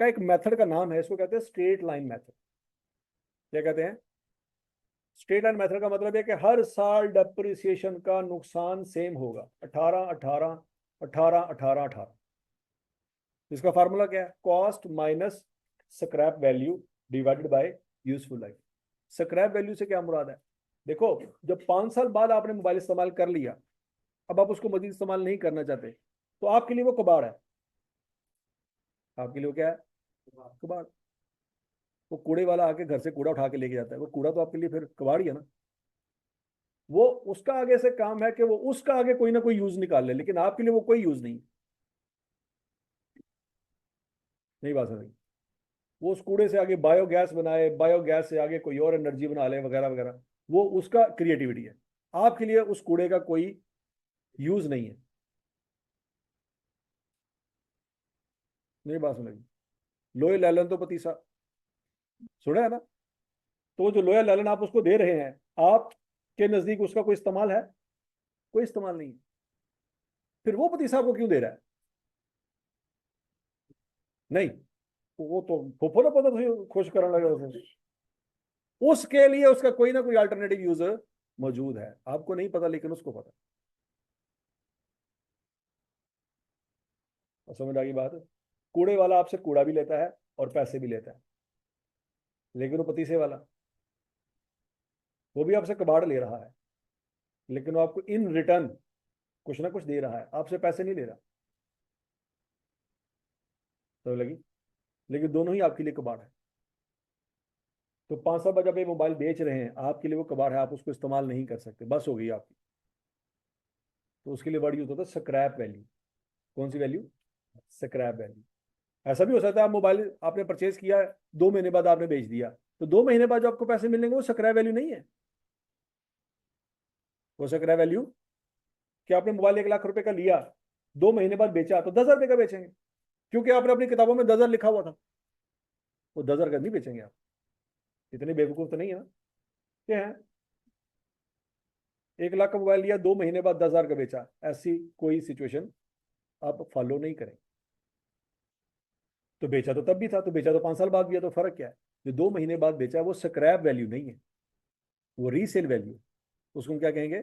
एक मेथड का नाम है, इसको कहते हैं स्ट्रेट लाइन मेथड। क्या कहते हैं? स्ट्रेट लाइन मेथड का मतलब है कि हर साल डेप्रिसिएशन का नुकसान सेम होगा, 18 18 18 18 18। इसका फार्मूला क्या है? Cost minus scrap value divided by useful life. Scrap value से क्या मुराद है? देखो, जब 5 साल बाद आपने मोबाइल इस्तेमाल कर लिया, अब आप उसको मजीद इस्तेमाल नहीं करना चाहते, तो आपके लिए वो कबाड़ है। आपके लिए वो क्या है? कबाड़। वो कूड़े वाला आके घर से कूड़ा उठा के लेके जाता है, वो कूड़ा तो आपके लिए फिर कबाड़ ही है ना। वो उसका आगे से काम है कि वो उसका आगे कोई ना कोई यूज निकाल ले, लेकिन आपके लिए वो कोई यूज नहीं। नहीं बात समझ? वो उस कूड़े से आगे बायोगैस बनाए, बायोगैस से आगे कोई और एनर्जी बना ले, वगैरह वगैरह। वो उसका क्रिएटिविटी है। आपके लिए उस कूड़े का कोई यूज नहीं है। नहीं बात समझ? लोहे लैलन तो पतीसा, सुना है ना? तो जो लोहा लैलन आप उसको दे रहे हैं, आपके नजदीक उसका कोई इस्तेमाल है? कोई इस्तेमाल नहीं है। फिर वो पतीसा आपको क्यों दे रहा है? नहीं, वो तो फुफो ना पता तो खुश करने लगे उसे। उसके लिए उसका कोई ना कोई अल्टरनेटिव यूज मौजूद है, आपको नहीं पता लेकिन उसको पता। और समझ आ गई बात? कूड़े वाला आपसे कूड़ा भी लेता है और पैसे भी लेता है, लेकिन वो पतीसे वाला, वो भी आपसे कबाड़ ले रहा है, लेकिन वो आपको इन रिटर्न कुछ ना कुछ दे रहा है, आपसे पैसे नहीं ले रहा। तो लगी, लेकिन दोनों ही आपके लिए कबाड़ है। तो 5 साल बाद जब ये मोबाइल बेच रहे हैं, आपके लिए वो कबाड़ है, आप उसको इस्तेमाल नहीं कर सकते, बस हो गई आपकी। तो उसके लिए वर्ड यूज होता है स्क्रैप वैल्यू। कौन सी वैल्यू? Scrap value. ऐसा भी हो सकता है आप मोबाइल आपने परचेज किया, 2 महीने बाद आपने बेच दिया, तो 2 महीने बाद जो आपको पैसे मिलेंगे वो स्क्रैप वैल्यू नहीं है। वो स्क्रैप वैल्यू कि आपने मोबाइल 1 लाख रुपए का लिया, 2 महीने बाद बेचा, तो 10,000 रुपए का बेचेंगे, क्योंकि आपने अपनी किताबों में 10,000 लिखा हुआ था। वो 10,000 का नहीं बेचेंगे आप। इतने बेवकूफ तो नहीं है ना? क्या है? 1 लाख का मोबाइल लिया, 2 महीने बाद 10,000 का बेचा, ऐसी कोई सिचुएशन आप फॉलो नहीं करें। तो बेचा तो तब भी था, तो बेचा तो 5 साल बाद भी है, तो फर्क क्या है? जो 2 महीने बाद बेचा वो स्क्रैप वैल्यू नहीं है, वो रीसेल वैल्यू, उसको हम क्या कहेंगे?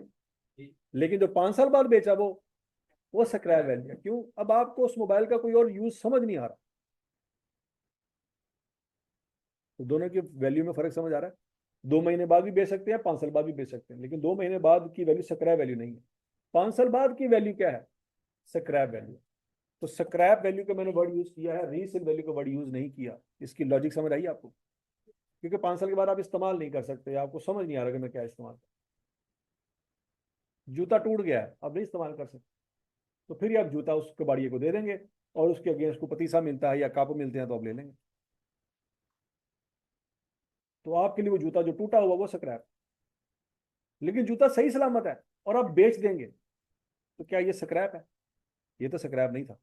लेकिन जो 5 साल बाद बेचा वो स्क्रैप वैल्यू है। क्यों? अब आपको उस मोबाइल का कोई और यूज समझ नहीं आ रहा। तो दोनों की वैल्यू में फर्क समझ आ रहा है? 2 महीने बाद भी बेच सकते हैं, 5 साल बाद भी बेच सकते हैं, लेकिन 2 महीने बाद की वैल्यू स्क्रैप वैल्यू नहीं है। 5 साल बाद की वैल्यू क्या है? Scrap value. तो स्क्रैप वैल्यू का मैंने वर्ड यूज किया है, रीसेल वैल्यू का वर्ड यूज नहीं किया। इसकी लॉजिक समझ आई आपको? क्योंकि 5 साल के बाद आप इस्तेमाल नहीं कर सकते, आपको समझ नहीं आ रहा कि मैं क्या इस्तेमाल। जूता टूट गया है, आप नहीं इस्तेमाल कर सकते, तो फिर आप जूता उस कबाड़िए को दे देंगे, और उसके अगेंस्ट को पतीसा मिलता है या कप मिलते हैं तो आप ले लेंगे। तो आपके लिए वो जूता जो टूटा हुआ वो स्क्रैप। लेकिन जूता सही सलामत है और आप बेच देंगे, तो क्या ये स्क्रैप है? ये तो स्क्रैप नहीं था।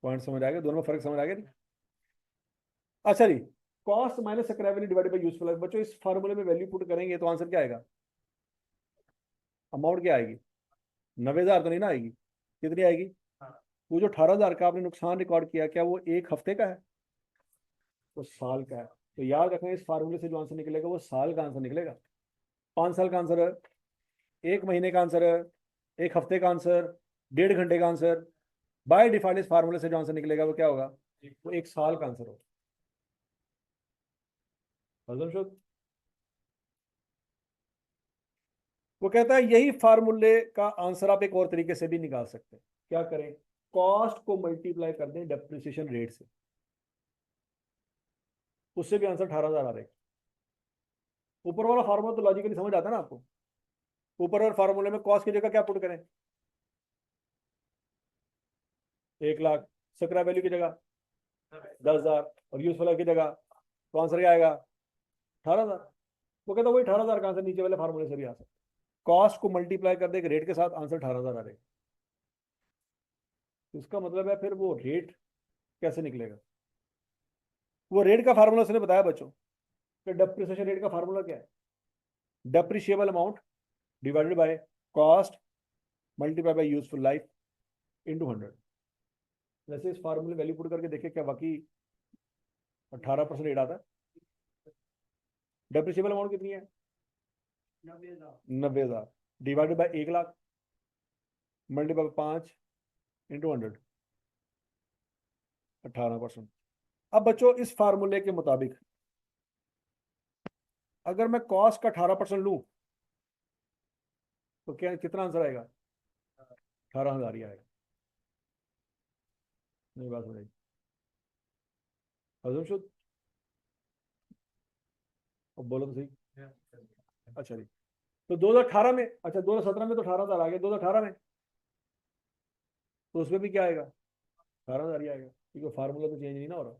पॉइंट समझ आ गया? दोनों में फर्क समझ आ गया नहीं? अच्छा जी, cost minus scrap value divided by useful life. बच्चों इस फार्मूले में वैल्यू पुट करेंगे तो आंसर क्या आएगा? अमाउंट क्या आएगी? 90,000 तो नहीं ना आएगी? कितनी आएगी? वो जो 18,000 का आपने नुकसान रिकॉर्ड किया, क्या वो 1 हफ्ते का है? वो साल का है। तो याद रखना, इस फार्मूले से जो आंसर निकलेगा वो साल का आंसर निकलेगा। 5 साल का आंसर है, 1 महीने का आंसर है, 1 हफ्ते का आंसर, 1.5 घंटे का आंसर। बाय डिफॉल्ट इस फार्मूले से जो आंसर निकलेगा वो क्या होगा? वो 1 साल का आंसर होगा। हजम शुद्ध। वो कहता है यही फार्मूले का आंसर आप एक और तरीके से भी निकाल सकते हैं। क्या करें? कॉस्ट को मल्टीप्लाई कर दें डेप्रिसिएशन रेट से, उससे भी आंसर 18,000 आ रहा है। ऊपर वाला फार्मूला तो लॉजिकली समझ आता है ना आपको? ऊपर वाले फार्मूले में कॉस्ट की जगह क्या पुट करें? 1 लाख। स्क्रैप वैल्यू की जगह 10,000, और यूजफुल की जगह, तो आंसर क्या आएगा? 18,000। वो कहता है वही 18,000 का आंसर नीचे वाले फार्मूले से भी आ सकता है। कॉस्ट को मल्टीप्लाई कर दे एक रेट के साथ, आंसर 18,000 आ रहेगा। तो इसका मतलब है फिर वो रेट कैसे निकलेगा? वो रेट का फार्मूला उसने बताया बच्चों, कि डेप्रिसिएशन रेट का फार्मूला क्या है? Depreciable amount divided by cost multiply by useful life into 100। वैसे इस फार्मूले वैल्यू पुट करके देखिए क्या वाकई 18% रेट आता है। डेप्रिशिएबल अमाउंट कितनी है? 90,000 divided by 1,00,000 multiply by 5 into 100, 18%। अब बच्चों इस फार्मूले के मुताबिक अगर मैं कॉस्ट का 18% लूं तो क्या कितना आंसर आएगा? 18,000 ही आएगा। नहीं बात हो रही हजम शुद्ध? अब बोलो तो सही। अच्छा जी, तो 2018 में, अच्छा 2017 में तो 18,000 आ गया, 2018 में तो उसमें भी क्या आएगा? 18,000 ही आएगा, क्योंकि फार्मूला तो चेंज नहीं ना हो रहा।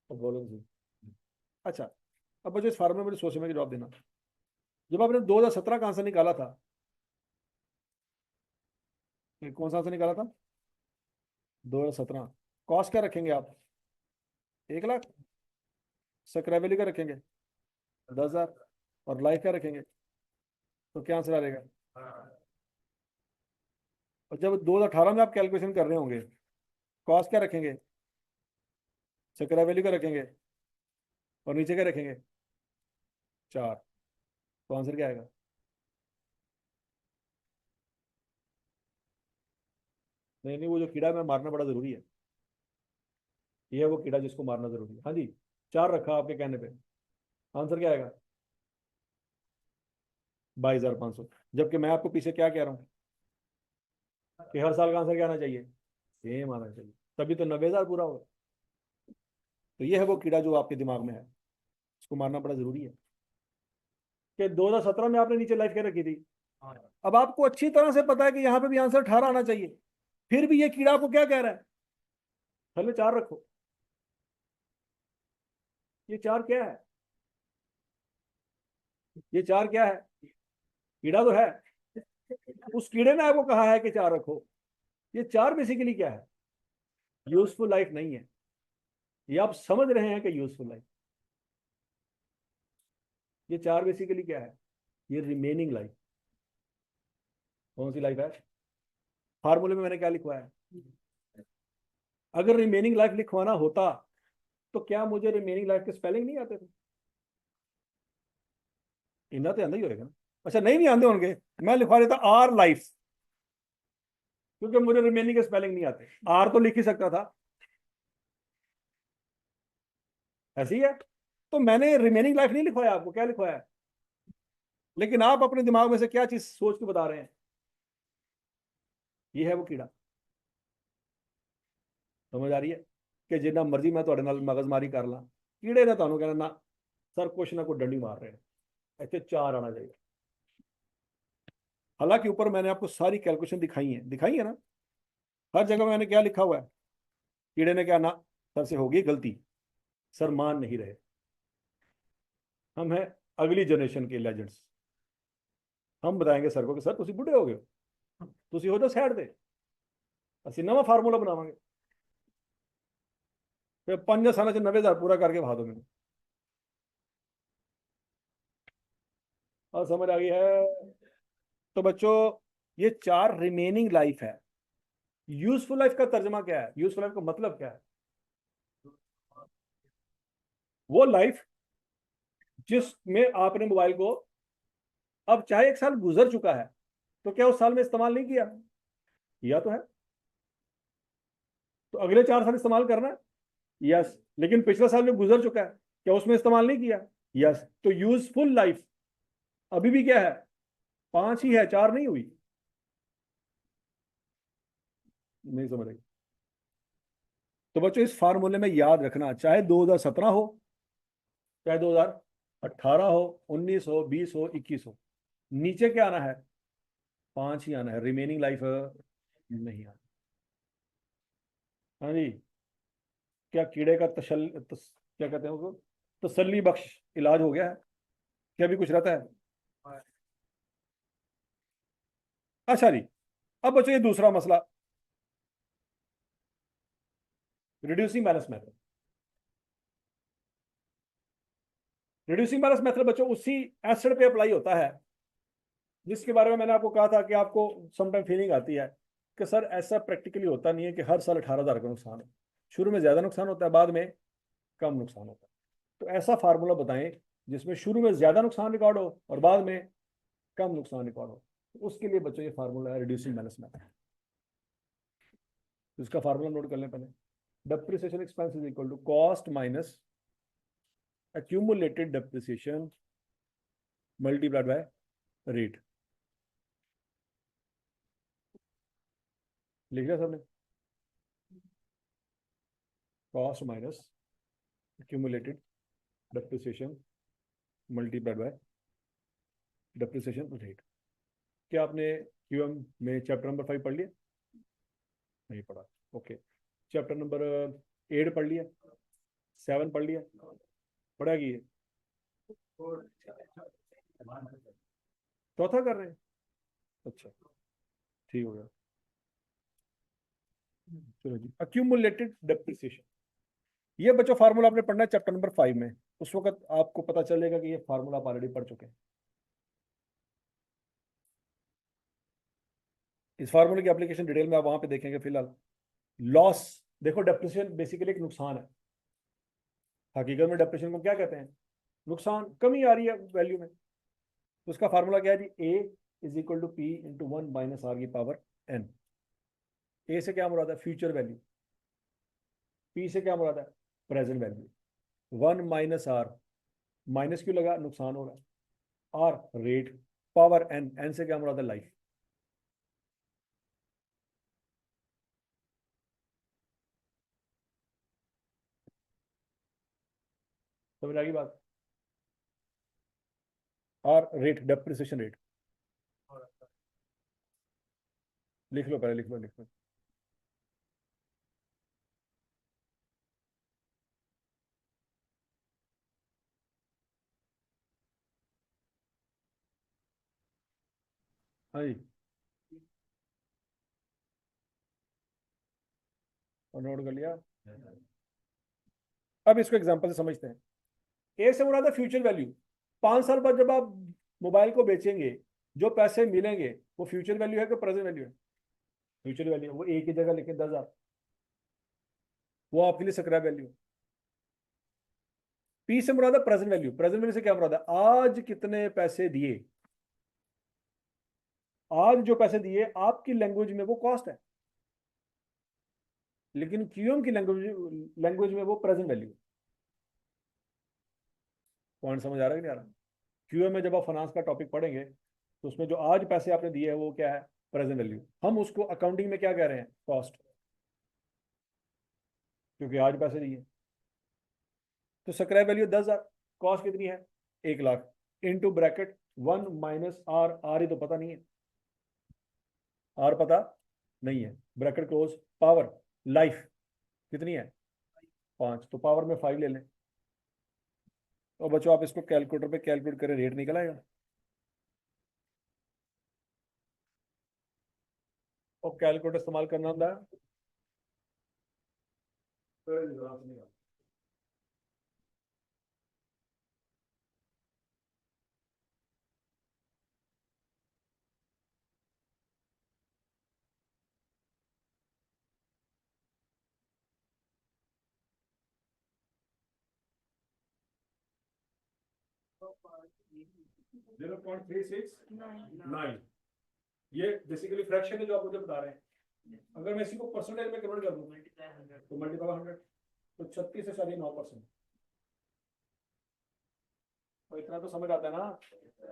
अब बोलो तो सही। अच्छा, अब मुझे इस फार्मूले में सोच समझ के जवाब देना। जब आपने 2017 का आंसर निकाला था, कौन सा आंसर निकाला था? 2017। कॉस्ट क्या रखेंगे आप? 1,00,000। स्क्रैप वैल्यू क्या रखेंगे? 10,000। और लाइफ क्या रखेंगे? तो क्या आंसर आ जाएगा? और जब 2018 में आप कैलकुलेशन कर रहे होंगे, कॉस्ट क्या रखेंगे? स्क्रैप वैल्यू क्या रखेंगे? और नीचे क्या रखेंगे? 4। तो आंसर क्या आएगा? नहीं नहीं, वो जो कीड़ा है मारना बड़ा जरूरी है। ये है वो कीड़ा जिसको मारना जरूरी है। हाँ जी, 4 रखा आपके कहने पे, आंसर क्या आएगा? 22,500। जबकि मैं आपको पीछे क्या कह रहा हूँ कि हर साल का आंसर क्या आना चाहिए? सेम आना चाहिए, तभी तो 90,000 पूरा होगा। तो ये है वो कीड़ा जो आपके दिमाग में है, उसको मारना बड़ा जरूरी है। कि 2017 में आपने नीचे लाइफ क्या रखी थी? अब आपको अच्छी तरह से पता है कि यहाँ पे भी आंसर 18 आना चाहिए, फिर भी ये कीड़ा आपको क्या कह रहा है? पहले 4 रखो। ये 4 क्या है? ये 4 क्या है? कीड़ा तो है, उस कीड़े ने आपको कहा है कि 4 रखो। ये 4 बेसिकली क्या है? यूजफुल लाइफ नहीं है। ये आप समझ रहे हैं कि यूजफुल लाइफ। ये 4 बेसिकली क्या है? ये रिमेनिंग लाइफ। कौन सी लाइफ है? फार्मूले में मैंने क्या लिखवाया है? अगर रिमेनिंग लाइफ लिखवाना होता तो क्या मुझे रिमेनिंग लाइफ के स्पेलिंग नहीं आते थे? इन्ना तो आंदा ही होएगा ना। अच्छा, नहीं आंदे होंगे, मैं लिखवा देता आर लाइफ, क्योंकि मुझे रिमेनिंग के स्पेलिंग नहीं आते। आर तो लिख ही सकता था, ऐसी ही है। तो मैंने रिमेनिंग लाइफ नहीं लिखवाया, आपको क्या लिखवाया है? लेकिन आप अपने दिमाग में से क्या चीज सोच के बता रहे हैं? ये है वो कीड़ा। समझ आ रही है कि जिन्ना मर्जी मैं ਤੁਹਾਡੇ ਨਾਲ मगजमारी कर ला, कीड़े ने ਤੁਹਾਨੂੰ कहना ना सर कुछ ना कुछ डंडी मार रहे हैं, ਇੱਥੇ 4 आना चाहिए। हालांकि ऊपर मैंने आपको सारी कैलकुलेशन दिखाई है ना, हर जगह मैंने क्या लिखा हुआ है? कीड़े ने क्या ना सर से होगी गलती, सर मान नहीं रहे। हम हैं अगली जनरेशन के लेजेंड्स। हम बताएंगे सर को कि सर तुम बुढ़े हो गए हो, तुम हो जाओ साइड ਤੇ, ਅਸੀਂ नवा फार्मूला बनावांगे। फिर 5 साल से 90,000 पूरा करके बहा दो मैंने। और समझ आ गई है? तो बच्चों, ये 4 रिमेनिंग लाइफ है। यूजफुल लाइफ का तर्जमा क्या है? यूजफुल लाइफ का मतलब क्या है? वो लाइफ जिसमें आपने मोबाइल को, अब चाहे 1 साल गुजर चुका है, तो क्या उस साल में इस्तेमाल नहीं किया? किया तो है, तो अगले 4 साल इस्तेमाल करना है। यस, लेकिन पिछला साल जो गुजर चुका है, क्या उसमें इस्तेमाल नहीं किया? यस। तो यूजफुल लाइफ अभी भी क्या है? 5 ही है, 4 नहीं हुई। नहीं समझ रही? तो बच्चों इस फार्मूले में याद रखना, चाहे 2017 हो, चाहे 2018 हो, 19 हो, 20 हो, 21 हो, नीचे क्या आना है? 5 ही आना है, रिमेनिंग लाइफ नहीं आना। हाँ जी, क्या कीड़े का क्या कहते हैं उसको, तसल्ली बख्श इलाज हो गया है? क्या भी कुछ रहता है? अच्छा जी, अब बच्चों ये दूसरा मसला, reducing balance method. Reducing balance method बच्चों उसी एसिड पे अप्लाई होता है जिसके बारे में मैंने आपको कहा था कि आपको समटाइम फीलिंग आती है कि सर ऐसा प्रैक्टिकली होता नहीं है कि हर साल 18,000 का नुकसान है। शुरू में ज्यादा नुकसान होता है, बाद में कम नुकसान होता है। तो ऐसा फार्मूला बताएं जिसमें शुरू में ज्यादा नुकसान रिकॉर्ड हो और बाद में कम नुकसान रिकॉर्ड हो। तो उसके लिए बच्चों ये फार्मूला है रिड्यूसिंग बैलेंस मेथड। तो इसका फार्मूला नोट कर लें पहले। Depreciation expense is equal to cost minus accumulated depreciation multiplied by rate। लिख लिया सबने? Cost minus accumulated depreciation multiplied by depreciation rate। क्या आपने क्यूएम में चैप्टर नंबर 5 पढ़ लिया? नहीं पढ़ा। ओके, चैप्टर नंबर 8 पढ़ लिया, 7 पढ़ लिया, पढ़ा कि ये चौथा कर रहे हैं? अच्छा, ठीक हो गया। चलो जी, accumulated depreciation, ये बच्चों फार्मूला आपने पढ़ना है चैप्टर नंबर 5 में। उस वक्त आपको पता चलेगा कि ये फार्मूला आप ऑलरेडी पढ़ चुके हैं। इस फार्मूले की एप्लीकेशन डिटेल में आप वहां पे देखेंगे। फिलहाल लॉस देखो, डेप्रिसिएशन बेसिकली एक नुकसान है। हकीकत में डेप्रिसिएशन को क्या कहते हैं? नुकसान, कमी आ रही है वैल्यू में। तो उसका फार्मूला क्या है जी? A is equal to P into 1 minus R की पावर एन। ए से क्या मुराद है? Future value. पी से क्या मुराद है? Present value. 1 minus R, minus क्यों लगा? नुकसान हो रहा है। R rate, power N, N से क्या मुराद है? लाइफ। समझ आ गई बात? R rate, depreciation rate. लिख लो पहले, लिख लो, लिख लो। हाँ जी, और नोट कर लिया। अब इसको एग्जांपल से समझते हैं। ए से मुराद है फ्यूचर वैल्यू। 5 साल बाद जब आप मोबाइल को बेचेंगे, जो पैसे मिलेंगे वो फ्यूचर वैल्यू है कि प्रेजेंट वैल्यू है? Future value. वो ए की जगह लिखे 10,000, वो आपके लिए स्क्रैप वैल्यू। पी से मुराद है प्रेजेंट वैल्यू। प्रेजेंट वैल्यू से क्या मुराद है? आज कितने पैसे दिए, आज जो पैसे दिए आपकी लैंग्वेज में वो कॉस्ट है, लेकिन क्यूएम की लैंग्वेज में वो प्रेजेंट वैल्यू। पॉइंट समझ आ रहा है कि नहीं आ रहा? क्यूएम में जब आप फाइनेंस का टॉपिक पढ़ेंगे तो उसमें जो आज पैसे आपने दिए हैं वो क्या है? Present value. हम उसको अकाउंटिंग में क्या कह रहे हैं? कॉस्ट, क्योंकि आज पैसे दिए। तो स्क्रैप वैल्यू 10,000, कॉस्ट कितनी है? 1,00,000 into bracket 1 minus R. R ही तो पता नहीं है, आर पता नहीं है, ब्रैकेट क्लोज। पावर लाइफ कितनी है? 5, तो पावर में 5 ले लें। और बच्चों आप इसको कैलकुलेटर पे कैलकुलेट करें, रेट निकल आएगा। और कैलकुलेटर इस्तेमाल करना होता है। 0.369, ये बेसिकली फ्रैक्शन है जो आप मुझे बता रहे हैं। अगर मैं इसी को परसेंटेज में कन्वर्ट कर दूं तो मल्टीप्लाई 100, तो 36 से शायद 9%। तो इतना तो समझ आता है ना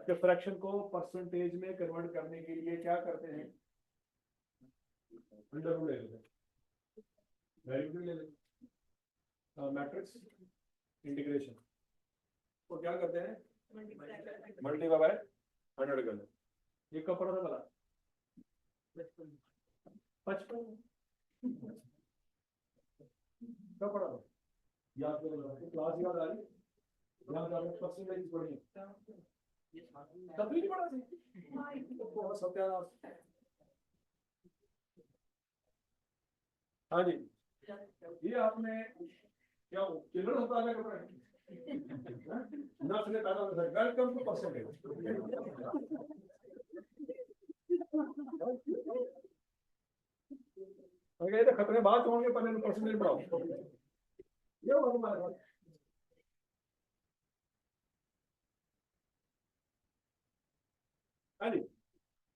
कि फ्रैक्शन को परसेंटेज में कन्वर्ट करने के लिए क्या करते हैं? अंडर रूट ले लेते हैं, वैल्यू ले लेते हैं, मैट्रिक्स इंटीग्रेशन को क्या करते हैं? मल्टीप्लाई बाय 100 कर लेते। ये कब पढ़ा था भला? 55 कब पढ़ा था? याद करो, क्लास याद आ रही? याद आ रही? परसेंटेज पढ़ी तब भी नहीं पढ़ा थी? तो बहुत सत्यानाश। हाँ जी, ये आपने क्या चिल्ड्रन हस्पताल में कर रहे हैं? नर्स ने पैदा होने से वेलकम टू परसेंटेज। ये तो खतरे बाद होंगे, पहले परसेंटेज बढ़ाओ। ये होगा हमारे पास। हाँ जी,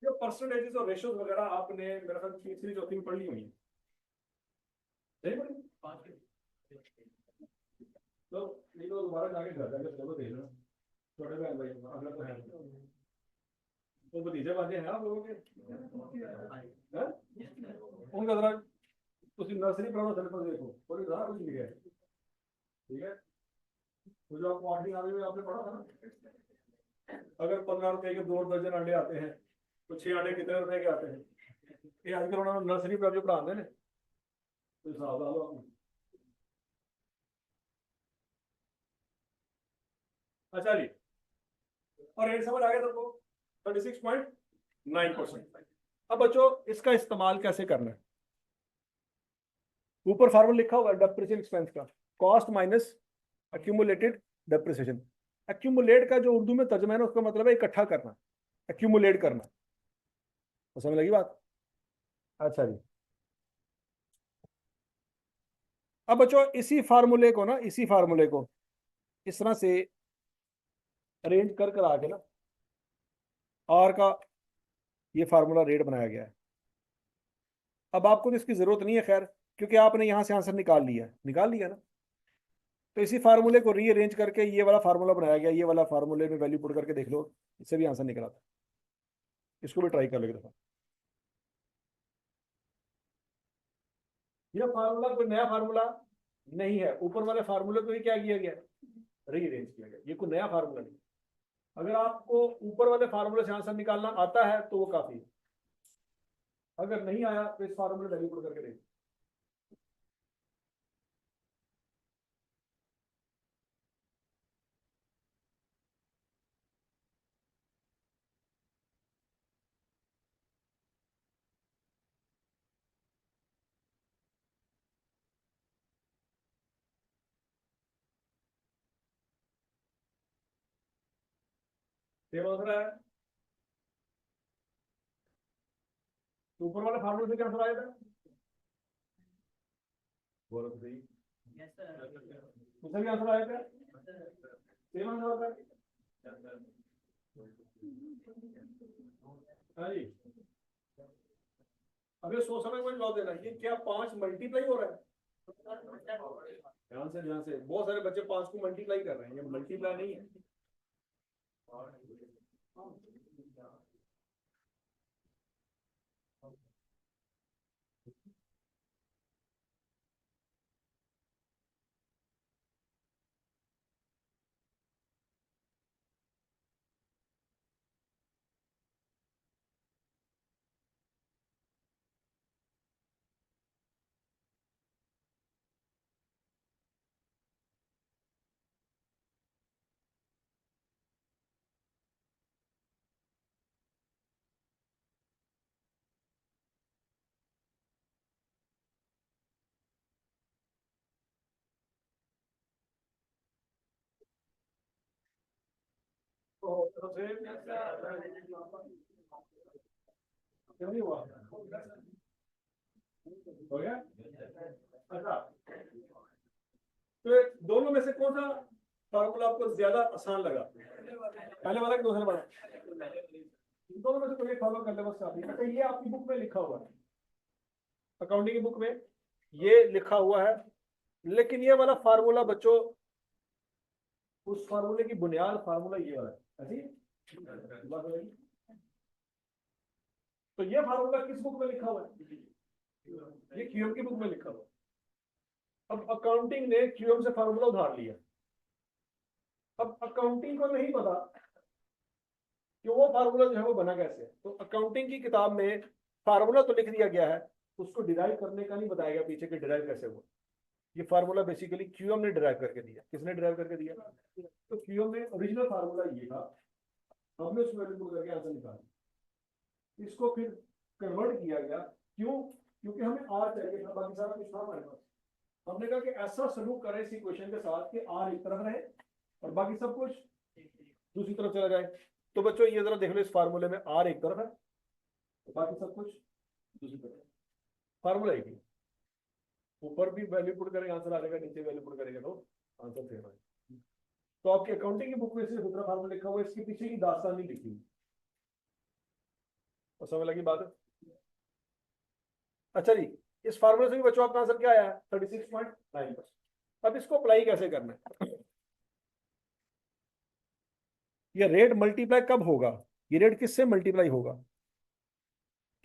ये परसेंटेजेस और रेशियोज वगैरह आपने मेरा ख्याल तीसरी चौथी में पढ़ ली हुई है। नहीं पढ़ी? तो नहीं तो दोबारा जाके घर जाके देखो, देख लेना। छोटे बहन भाई अगला तो है, तो भतीजे बाजे हैं आप लोगों के हैं? उनका जरा तुम नर्सरी पढ़ो, सिलेबस देखो, कोई ज़्यादा कुछ नहीं है, ठीक है? तो जो आपको 8वीं 9वीं में आपने पढ़ा था ना, अगर 15 रुपए के 2 दर्जन अंडे आते हैं तो 6 अंडे कितने रुपए के आते हैं? ये आजकल उन्होंने नर्सरी पर जो पढ़ाते हैं, तो हिसाब ला लो आप। अच्छा जी, और रेट समझ आ गया सबको? 36.9%। अब बच्चों इसका इस्तेमाल कैसे करना है? ऊपर फार्मूला लिखा हुआ है डेप्रिसिएशन एक्सपेंस का, cost minus accumulated depreciation. Accumulate का जो उर्दू में तर्जुमा है ना, उसका मतलब है इकट्ठा करना, एक्यूमुलेट करना। तो समझ लगी बात? अच्छा जी, अब बच्चों इसी फार्मूले को ना, इसी फार्मूले को इस तरह से अरेंज कर कर आके ना, आर का ये फार्मूला रेट बनाया गया है। अब आपको तो इसकी जरूरत नहीं है खैर, क्योंकि आपने यहां से आंसर निकाल लिया ना। तो इसी फार्मूले को रीअरेंज करके ये वाला फार्मूला बनाया गया, ये वाला फार्मूले में वैल्यू पुट करके देख लो, इससे भी आंसर निकला था। इसको भी ट्राई कर लो एक दफा। ये फार्मूला कोई नया फार्मूला नहीं है, ऊपर वाले फार्मूले को ही क्या किया गया, रीअरेंज किया गया। ये कोई नया फार्मूला नहीं। अगर आपको ऊपर वाले फार्मूले से आंसर निकालना आता है तो वो काफी है, अगर नहीं आया तो इस फार्मूले वैल्यू पुट करके देखो। सेम आंसर है, तो ऊपर वाले फार्मूले से क्या आंसर आया था? बोलो तो सही, उससे भी आंसर आया था, सेम आंसर आता है। हाँ जी, अभी सोच समझ में जवाब देना, ये क्या 5 मल्टीप्लाई हो रहा है? ध्यान से बहुत सारे बच्चे 5 को मल्टीप्लाई कर रहे हैं, ये मल्टीप्लाई नहीं है। तो क्यों नहीं हुआ? हो गया? अच्छा, तो दोनों में से कौन सा फार्मूला आपको ज्यादा आसान लगा, पहले वाला कि दूसरे वाला? दोनों में से कोई फॉलो कर ले बस काफी है। तो ये आपकी बुक में लिखा हुआ है, अकाउंटिंग की बुक में ये लिखा हुआ है, लेकिन ये वाला फार्मूला बच्चों, उस फार्मूले की बुनियाद फार्मूला ये वाला है। तो ये फार्मूला किस बुक में लिखा हुआ है? ये क्यूएम की बुक में लिखा हुआ है। अब अकाउंटिंग ने क्यूएम से फार्मूला उधार लिया। अब अकाउंटिंग को नहीं पता कि वो फार्मूला जो है वो बना कैसे है, तो अकाउंटिंग की किताब में फार्मूला तो लिख दिया गया है, उसको डिराइव करने का नहीं बताया गया पीछे के डिराइव कैसे हुआ। ये फार्मूला बेसिकली क्यूएम ने डिराइव करके दिया। किसने डिराइव करके दिया? तो क्यूएम में ओरिजिनल फार्मूला ये था, हमने उसमें वैल्यू करके आंसर निकाला। इसको फिर कन्वर्ट किया गया, क्यों? क्योंकि हमें आर चाहिए था, बाकी सारा कुछ था हमारे पास। हमने कहा कि ऐसा सलूक करें इस इक्वेशन के साथ कि आर एक तरफ रहे और बाकी सब कुछ दूसरी तरफ चला जाए। तो बच्चों ये जरा देख लो, इस फार्मूले में आर एक तरफ है तो बाकी सब कुछ दूसरी तरफ। फार्मूला एक ही, ऊपर भी वैल्यू पुट करेंगे आंसर आ जाएगा, नीचे वैल्यू पुट करेंगे तो आंसर सेम आएगा। तो आपकी अकाउंटिंग की बुक में सिर्फ दूसरा फार्मूला लिखा हुआ है, इसके पीछे की दास्तान नहीं लिखी हुई। और समझ लगी बात है? अच्छा जी, इस फार्मूले से भी बच्चों आपका आंसर क्या आया? 36.9%। अब इसको अप्लाई कैसे करना है? ये रेट मल्टीप्लाई कब होगा? ये रेट किससे मल्टीप्लाई होगा?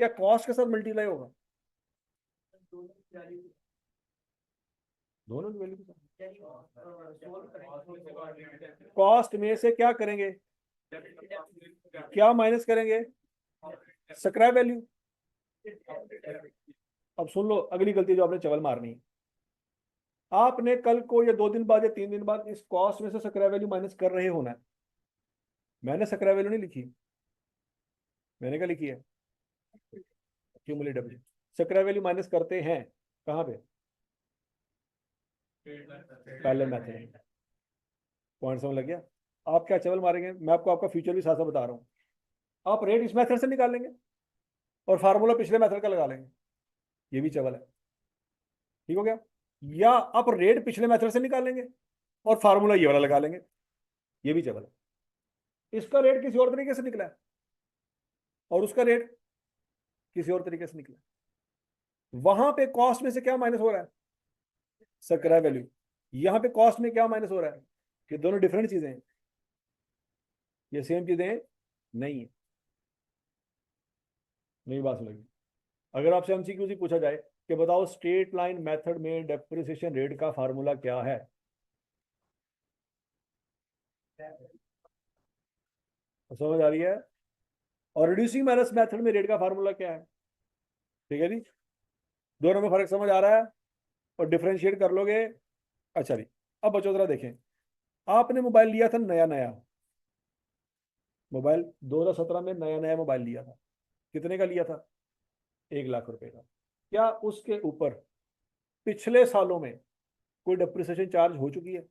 क्या कॉस्ट के साथ मल्टीप्लाई होगा? दोनों की वैल्यू के साथ। कॉस्ट में से क्या करेंगे? क्या माइनस करेंगे? Scrap value. अब सुन लो अगली गलती जो आपने चवल मारनी है। आपने कल को या 2 दिन बाद या 3 दिन बाद इस कॉस्ट में से स्क्रैप वैल्यू माइनस कर रहे होना है। मैंने स्क्रैप वैल्यू नहीं लिखी, मैंने क्या लिखी है? क्यूमुलेटिव। स्क्रैप वैल्यू माइनस करते हैं कहां पे? पहले मेथड। पॉइंट समझ लग गया? आप क्या चवल मारेंगे, मैं आपको आपका फ्यूचर भी साथ साथ बता रहा हूँ। आप रेट इस मेथड से निकालेंगे और फार्मूला पिछले मेथड का लगा लेंगे, ये भी चवल है। ठीक हो गया? या आप रेट पिछले मेथड से निकालेंगे और फार्मूला ये वाला लगा लेंगे, ये भी चवल है। इसका रेट किसी और तरीके से निकला है और उसका रेट किसी और तरीके से निकला। वहां पे कॉस्ट में से क्या माइनस हो रहा है? Scrap value. यहां पे कॉस्ट में क्या माइनस हो रहा है? कि दोनों डिफरेंट चीजें हैं, ये सेम चीजें नहीं है। नई बात सुनेगी। अगर आपसे एमसीक्यू से पूछा जाए कि बताओ स्ट्रेट लाइन मेथड में डेप्रिसिएशन रेट का फार्मूला क्या है, तो समझ आ रही है? और रिड्यूसिंग माइनस मेथड में रेट का फार्मूला क्या है? ठीक है जी, दोनों में फर्क समझ आ रहा है और डिफरेंशिएट कर लोगे। अच्छा जी, अब बच्चों जरा देखें, आपने मोबाइल लिया था नया नया, मोबाइल 2017 में नया नया मोबाइल लिया था। कितने का लिया था? 1 लाख रुपए का। क्या उसके ऊपर पिछले सालों में कोई डेप्रिसिएशन चार्ज हो चुकी है?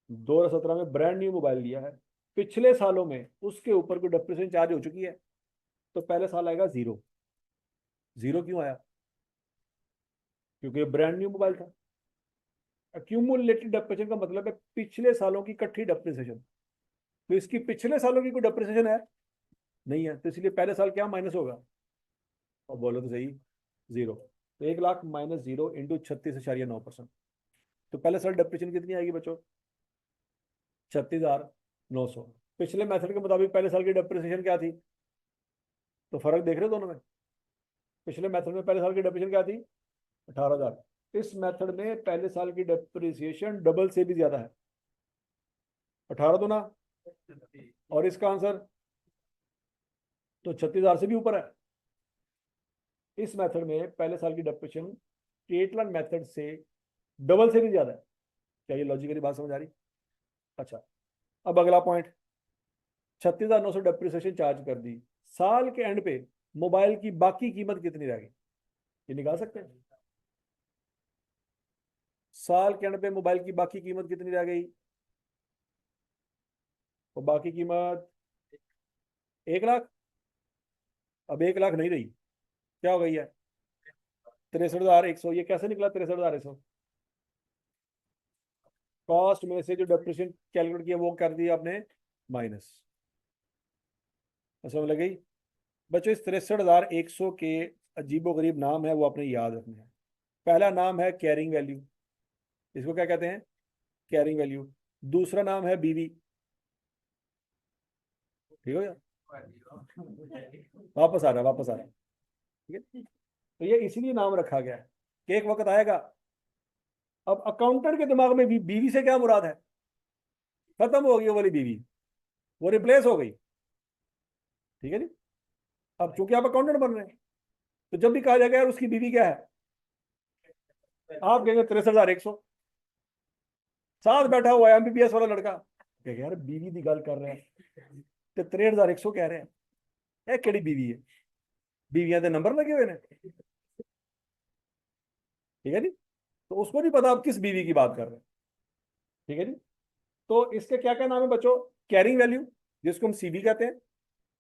2017 में ब्रांड न्यू मोबाइल लिया है, पिछले सालों में उसके ऊपर कोई डेप्रिसिएशन चार्ज हो चुकी है, तो पहले साल आएगा जीरो। जीरो क्यों आया? क्योंकि ब्रांड न्यू मोबाइल था। एक्यूमुलेटेड डेप्रिसिएशन का मतलब है पिछले सालों की इकट्ठी डेप्रिसिएशन। तो इसकी पिछले सालों की कोई डेप्रिसिएशन है नहीं है, तो इसलिए पहले साल क्या माइनस होगा? और बोलो तो सही, जीरो। तो 1 लाख माइनस जीरो इंटू 36.9%। तो पहले साल डेप्रिसिएशन कितनी आएगी बच्चों? 36,900। पिछले मेथड के मुताबिक पहले साल की डेप्रिसिएशन क्या थी? तो फर्क देख रहे हो दोनों में? पिछले मेथड में पहले साल की डेप्रिसिएशन क्या थी? 18,000। इस मेथड में पहले साल की डेप्रिसिएशन डबल से भी ज्यादा है, 18 तो ना, और इसका आंसर तो 36,000 से भी ऊपर है। इस मेथड में पहले साल की डेप्रिसिएशन स्ट्रेट लाइन मेथड से डबल से भी ज्यादा है। क्या ये लॉजिकली बात समझ आ रही? अच्छा, अब अगला पॉइंट, 36,900 डेप्रिसिएशन चार्ज कर दी, साल के एंड पे मोबाइल की बाकी कीमत कितनी रहेगी? ये निकाल सकते हैं? साल के एंड पे मोबाइल की बाकी कीमत कितनी रह गई? और बाकी कीमत 1 लाख। अब 1 लाख नहीं रही, क्या हो गई है? 63,100। ये कैसे निकला 63,100? कॉस्ट में से जो डेप्रिसिएशन कैलकुलेट किया वो कर दिया आपने माइनस। समझ लग गई बच्चों? इस 63,100 के अजीबो गरीब नाम है, वो आपने याद रखने हैं। पहला नाम है कैरिंग वैल्यू, इसको क्या कहते हैं? Carrying value. दूसरा नाम है बीवी। ठीक हो गया? वापस आ रहा, वापस आ रहा। ठीक है, तो ये इसीलिए नाम रखा गया है कि एक वक्त आएगा। अब अकाउंटेंट के दिमाग में भी बीवी से क्या मुराद है? खत्म हो गई वो वाली बीवी, वो रिप्लेस हो गई। ठीक है जी? अब चूंकि आप अकाउंटेंट बन रहे हैं, तो जब भी कहा जाएगा यार उसकी बीवी क्या है, आप कहेंगे 63,100। साथ बैठा हुआ है एमबीबीएस वाला लड़का, कहेगा यार बीवी की गल कर रहे हैं तो 63,100 कह रहे हैं, यह केड़ी बीवी है? बीवियां के नंबर लगे हुए ने। ठीक है जी। तो उसको नहीं पता आप किस बीवी की बात कर रहे हैं। ठीक है जी। तो इसके क्या क्या नाम है बच्चों? कैरिंग वैल्यू, जिसको हम सीबी कहते हैं।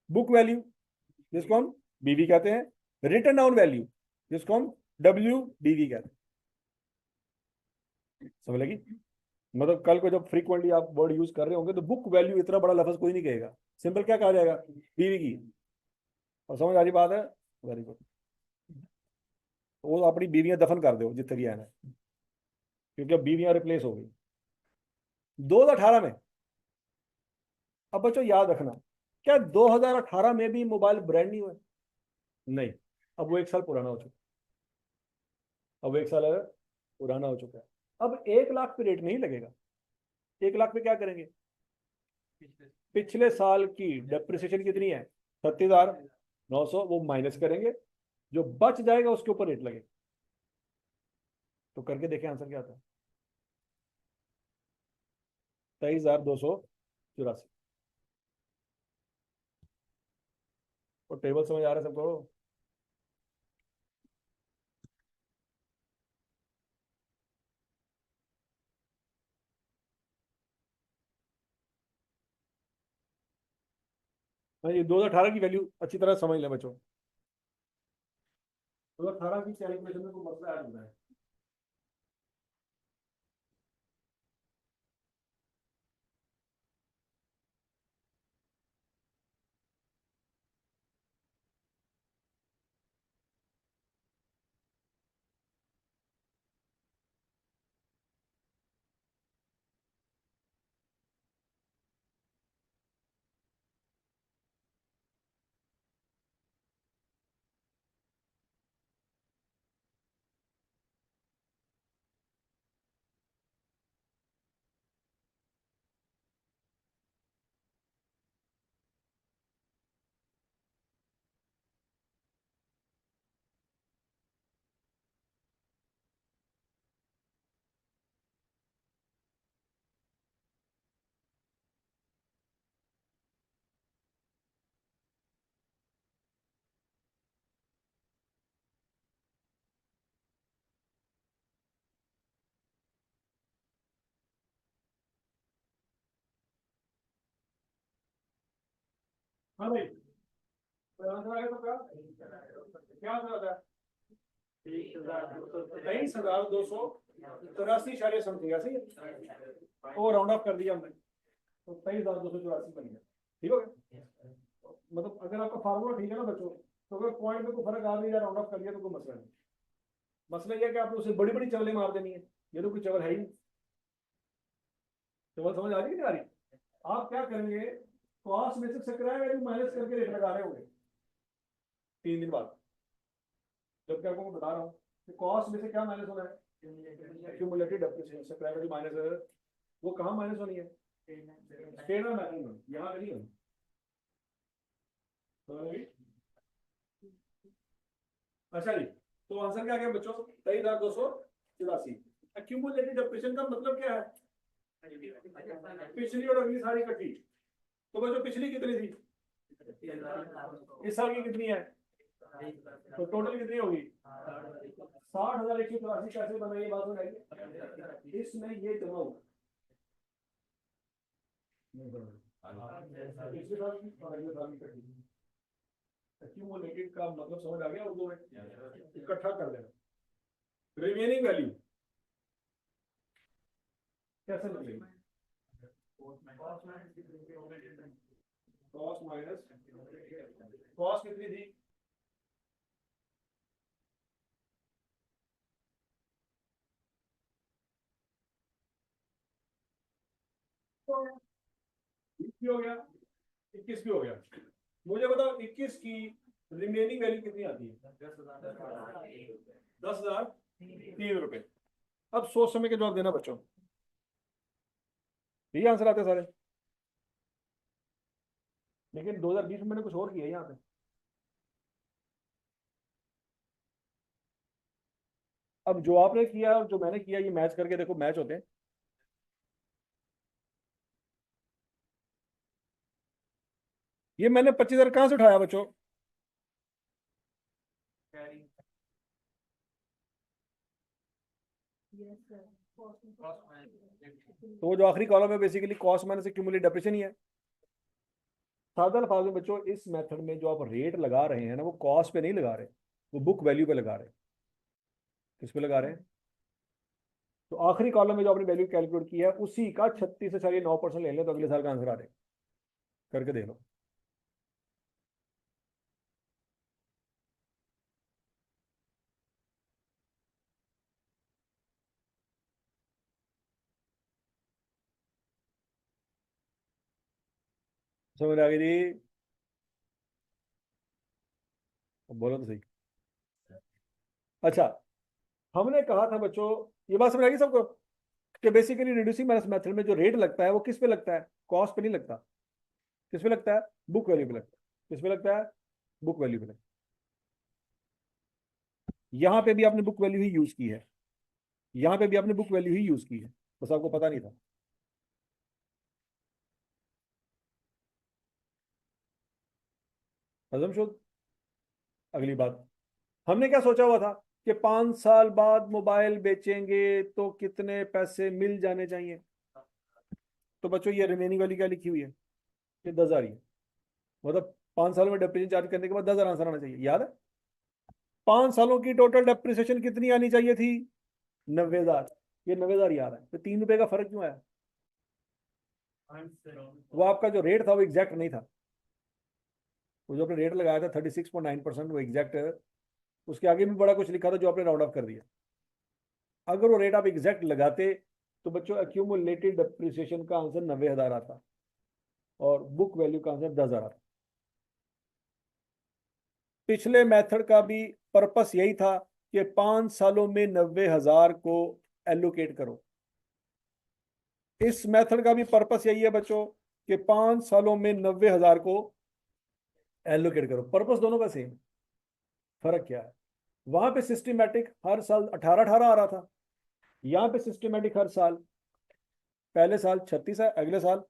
बुक वैल्यू, जिसको हम बीवी कहते हैं। रिटन डाउन वैल्यू, जिसको हम डब्ल्यू डीवी कहते हैं। समझ लगी? मतलब कल को जब फ्रीक्वेंटली आप वर्ड यूज कर रहे होंगे तो बुक वैल्यू इतना बड़ा लफ्ज कोई नहीं कहेगा, सिंपल क्या कहा जाएगा? बीवी की। और समझ आ रही बात है? Very good. वो अपनी बीवियां दफन कर दो जितने भी है ना, क्योंकि अब बीवियां रिप्लेस हो गई 2018 में। अब बच्चों याद रखना, क्या 2018 में भी मोबाइल ब्रांड नहीं हुए? नहीं। अब वो 1 साल पुराना हो चुका। अब वो 1 साल पुराना हो चुका है। अब 1 लाख पे रेट नहीं लगेगा। 1 लाख पे क्या करेंगे? पिछले साल की डेप्रिसिएशन कितनी है? 37,900, वो माइनस करेंगे, जो बच जाएगा उसके ऊपर रेट लगेगा। तो करके देखें आंसर क्या आता है। 23,284। और टेबल समझ आ रहा है सबको? हाँ, ये 2018 की वैल्यू अच्छी तरह समझ लें बच्चों। 2018 की कैलकुलेशन में कोई मसला ऐड होना है। हाँ भाई, तो आंसर आएगा तो क्या क्या आंसर आता है? 23,283 समथिंग ऐसे ही। वो राउंड ऑफ कर दिया हमने, तो 23,284 बन गया। ठीक हो गया? मतलब अगर आपका फार्मूला ठीक है ना बच्चों, तो अगर पॉइंट में कोई फर्क आ भी जाए, राउंड ऑफ कर दिया तो कोई मसला नहीं। मसला यह है कि आपने उसे बड़ी बड़ी चवलें मार देनी है। ये तो कोई चवल है ही नहीं। चवल समझ आ रही है कि नहीं आ रही? आप क्या करेंगे, कॉस्ट में से सकराया वैल्यू माइनस करके रेट लगा रहे होंगे 3 दिन बाद। जबकि आपको मैं बता रहा हूँ कि कॉस्ट में से क्या माइनस होना है? एक्यूमुलेटेड डेप्रिसिएशन, सकराया वैल्यू माइनस। वो कहाँ माइनस होनी है? स्टेट में मैक्सिमम, यहाँ नहीं होनी। अच्छा जी, तो आंसर क्या गया बच्चों? 23,284। एक्यूमुलेटेड डेप्रिसिएशन का मतलब क्या है? पिछली और अगली सारी इकट्ठी। तो बच्चों पिछली कितनी थी? इस साल की कितनी है? तो टोटल कितनी होगी? 60,184 कैसे बना, ये बात बताइए। इसमें ये जमा होगा पिछले साल की और अगले साल की इकट्ठी। एक्यूमुलेटेड का मतलब समझ आ गया उर्दू में? इकट्ठा कर देना। रिमेनिंग वैल्यू कैसे निकलेगी? कॉस्ट माइनस कॉस्ट कितनी थी? तो 20 भी हो गया, 21 भी हो गया। मुझे बताओ 21 की रिमेनिंग वैल्यू कितनी आती है? 10,003 रुपए। अब सोच समय के जवाब देना बच्चों। यही आंसर आते सारे। लेकिन 2020 में मैंने कुछ और किया है यहाँ पे। अब जो आपने किया और जो मैंने किया, ये मैच करके देखो, मैच होते हैं। ये मैंने 25,000 कहां से उठाया बच्चों? तो वो जो आखिरी कॉलम है basically cost minus accumulated depreciation ही है। सादा अल्फाज में बच्चों इस मेथड में जो आप रेट लगा रहे हैं ना वो कॉस्ट पे नहीं लगा रहे, वो बुक वैल्यू पे लगा रहे हैं। किस पे लगा रहे हैं? तो आखिरी कॉलम में जो आपने वैल्यू कैलकुलेट की है उसी का 36 से चलिए 9% ले लें तो अगले साल का आंसर आ जाएगा। करके देख लो। समझ आ गई जी? बोलो तो सही। अच्छा, हमने कहा था बच्चों, ये बात समझ आ गई सबको कि बेसिकली रिड्यूसिंग माइनस मेथड में जो रेट लगता है वो किस पे लगता है? कॉस्ट पे नहीं लगता। किस पे लगता है? बुक वैल्यू पे लगता है। किस पे लगता है? बुक वैल्यू पे लगता है। यहां पे भी आपने बुक वैल्यू ही यूज की है, यहां पे भी आपने बुक वैल्यू ही यूज की है, बस आपको पता नहीं था। हजम शुद्ध। अगली बात, हमने क्या सोचा हुआ था कि 5 साल बाद मोबाइल बेचेंगे तो कितने पैसे मिल जाने चाहिए। तो बच्चों ये रिमेनिंग वाली क्या लिखी हुई है? ये 10,000 ही है। मतलब 5 सालों में डेप्रिसिएशन चार्ज करने के बाद 10,000 आंसर आना चाहिए, याद है? 5 सालों की टोटल डेप्रिसिएशन कितनी आनी चाहिए थी? 90,000। ये 90,000 याद है, तो 3 रुपए का फर्क क्यों आया? वो आपका जो रेट था वो एग्जैक्ट नहीं था। वो जो आपने रेट लगाया था 36.9% वो एग्जैक्ट है। उसके आगे भी बड़ा कुछ लिखा था जो आपने राउंड ऑफ कर दिया। अगर वो रेट आप एग्जैक्ट लगाते तो बच्चों एक्यूमुलेटेड डेप्रिसिएशन का आंसर 90,000 आता और बुक वैल्यू का आंसर 10,000 आता। पिछले मेथड का भी पर्पस यही था कि 5 सालों में 90,000 को एलोकेट करो। इस मेथड का भी पर्पस यही है बच्चों कि 5 सालों में 90,000 को एलोकेट करो। पर्पस दोनों का सेम, फर्क क्या है? वहां पे सिस्टमेटिक हर साल 18-18 आ रहा था, यहाँ पे सिस्टमेटिक हर साल, पहले साल 36 है, अगले साल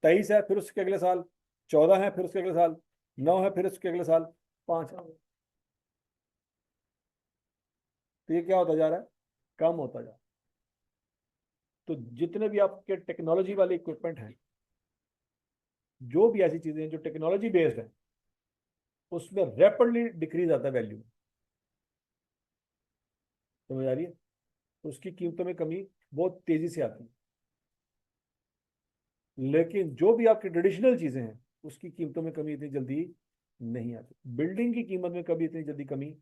23 है, फिर उसके अगले साल 14 है, फिर उसके अगले साल 9 है, फिर उसके अगले साल 5 है। तो ये क्या होता जा रहा है? कम होता जा रहा है। तो जितने भी आपके टेक्नोलॉजी वाले इक्विपमेंट हैं, जो भी ऐसी चीजें हैं जो टेक्नोलॉजी बेस्ड है, उसमें रैपिडली डिक्रीज आता है वैल्यू। समझ आ रही है? उसकी कीमतों में कमी बहुत तेजी से आती है। लेकिन जो भी आपकी ट्रेडिशनल चीजें हैं उसकी कीमतों में कमी इतनी जल्दी नहीं आती। बिल्डिंग की कीमत में कभी इतनी जल्दी कमी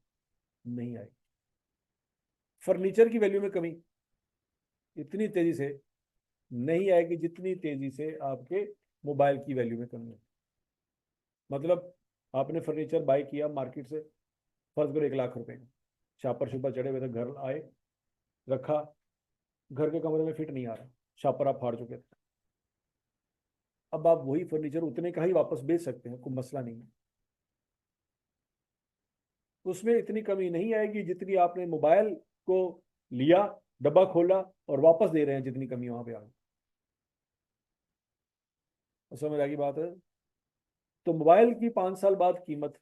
नहीं आई। फर्नीचर की वैल्यू में कमी इतनी तेजी से नहीं आएगी जितनी तेजी से आपके मोबाइल की वैल्यू में कमी है। मतलब आपने फर्नीचर बाय किया मार्केट से, फर्स्ट करो 1 लाख रुपए का, छापर छुपर चढ़े हुए थे, घर आए, रखा, घर के कमरे में फिट नहीं आ रहा, छापर आप फाड़ चुके थे। अब आप वही फर्नीचर उतने का ही वापस बेच सकते हैं, कोई मसला नहीं है। उसमें इतनी कमी नहीं आएगी जितनी आपने मोबाइल को लिया, डब्बा खोला और वापस दे रहे हैं, जितनी कमी वहां पे आ गई। समझ आ गई बात है? तो मोबाइल की 5 साल बाद कीमत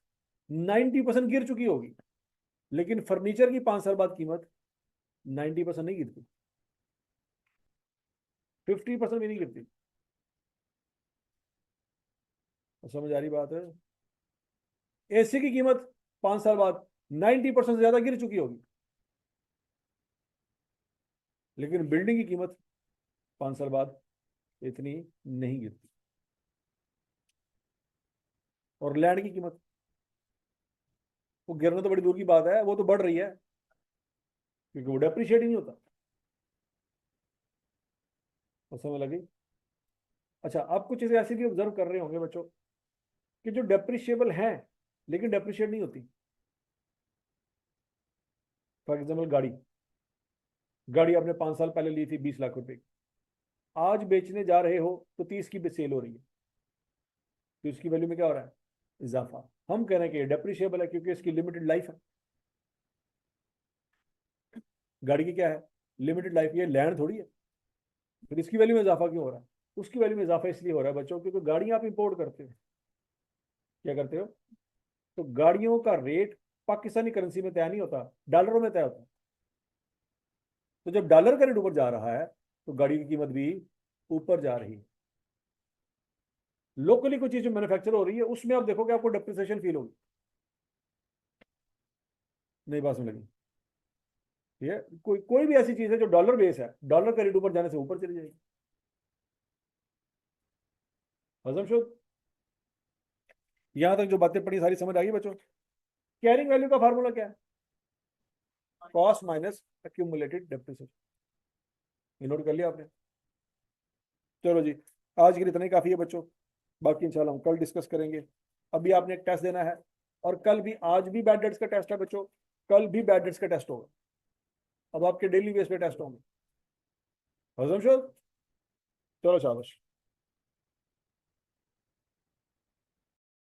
90% गिर चुकी होगी, लेकिन फर्नीचर की 5 साल बाद कीमत 90% नहीं गिरती, 50% भी नहीं गिरती। समझ आ रही बात है? एसी की कीमत 5 साल बाद 90% से ज्यादा गिर चुकी होगी, लेकिन बिल्डिंग की कीमत 5 साल बाद इतनी नहीं गिरती। और लैंड की कीमत, वो गिरना तो बड़ी दूर की बात है, वो तो बढ़ रही है क्योंकि वो डेप्रिशिएट ही नहीं होता। तो समझ लगी? अच्छा, आप कुछ चीजें ऐसी भी ऑब्जर्व कर रहे होंगे बच्चों कि जो डेप्रिशिएबल हैं लेकिन डेप्रिशिएट नहीं होती। फॉर एग्जाम्पल गाड़ी, गाड़ी आपने 5 साल पहले ली थी 20 लाख रुपए की, आज बेचने जा रहे हो तो 30 की सेल हो रही है, तो इसकी वैल्यू में क्या हो रहा है? इजाफा। हम कह रहे हैं कि डेप्रिशिएबल है क्योंकि इसकी लिमिटेड लाइफ है। गाड़ी की क्या है? Limited life. ये लैंड थोड़ी है, फिर इसकी वैल्यू में इजाफा क्यों हो रहा है? उसकी वैल्यू में इजाफा इसलिए हो रहा है बच्चों क्योंकि गाड़ियां आप इंपोर्ट करते हो। क्या करते हो? तो गाड़ियों का रेट पाकिस्तानी करेंसी में तय नहीं होता, डॉलरों में तय होता है। तो जब डॉलर का रेट ऊपर जा रहा है तो गाड़ी की कीमत भी ऊपर जा रही है। लोकली कोई चीज जो मैन्युफैक्चर हो रही है उसमें आप देखोगे आपको डेप्रिसिएशन फील होगी। नहीं बात समझ लगी? ठीक है, कोई कोई भी ऐसी चीज है जो डॉलर बेस है, डॉलर का रेट ऊपर जाने से ऊपर चली जाएगी। हजम शुद्ध? यहां तक जो बातें पढ़ी सारी समझ आ गई बच्चों? कैरिंग वैल्यू का फार्मूला क्या है? Cost minus accumulated depreciation. ये नोट कर लिया आपने? चलो जी, आज के लिए इतना ही काफी है बच्चों, बाकी इंशाल्लाह हम कल डिस्कस करेंगे। अभी आपने एक टेस्ट देना है, और कल भी, आज भी बैड डेट्स का टेस्ट है बच्चों, कल भी बैड डेट्स का टेस्ट होगा। अब आपके डेली बेस पे टेस्ट होंगे। हजम शुद्ध? चलो शाबाश।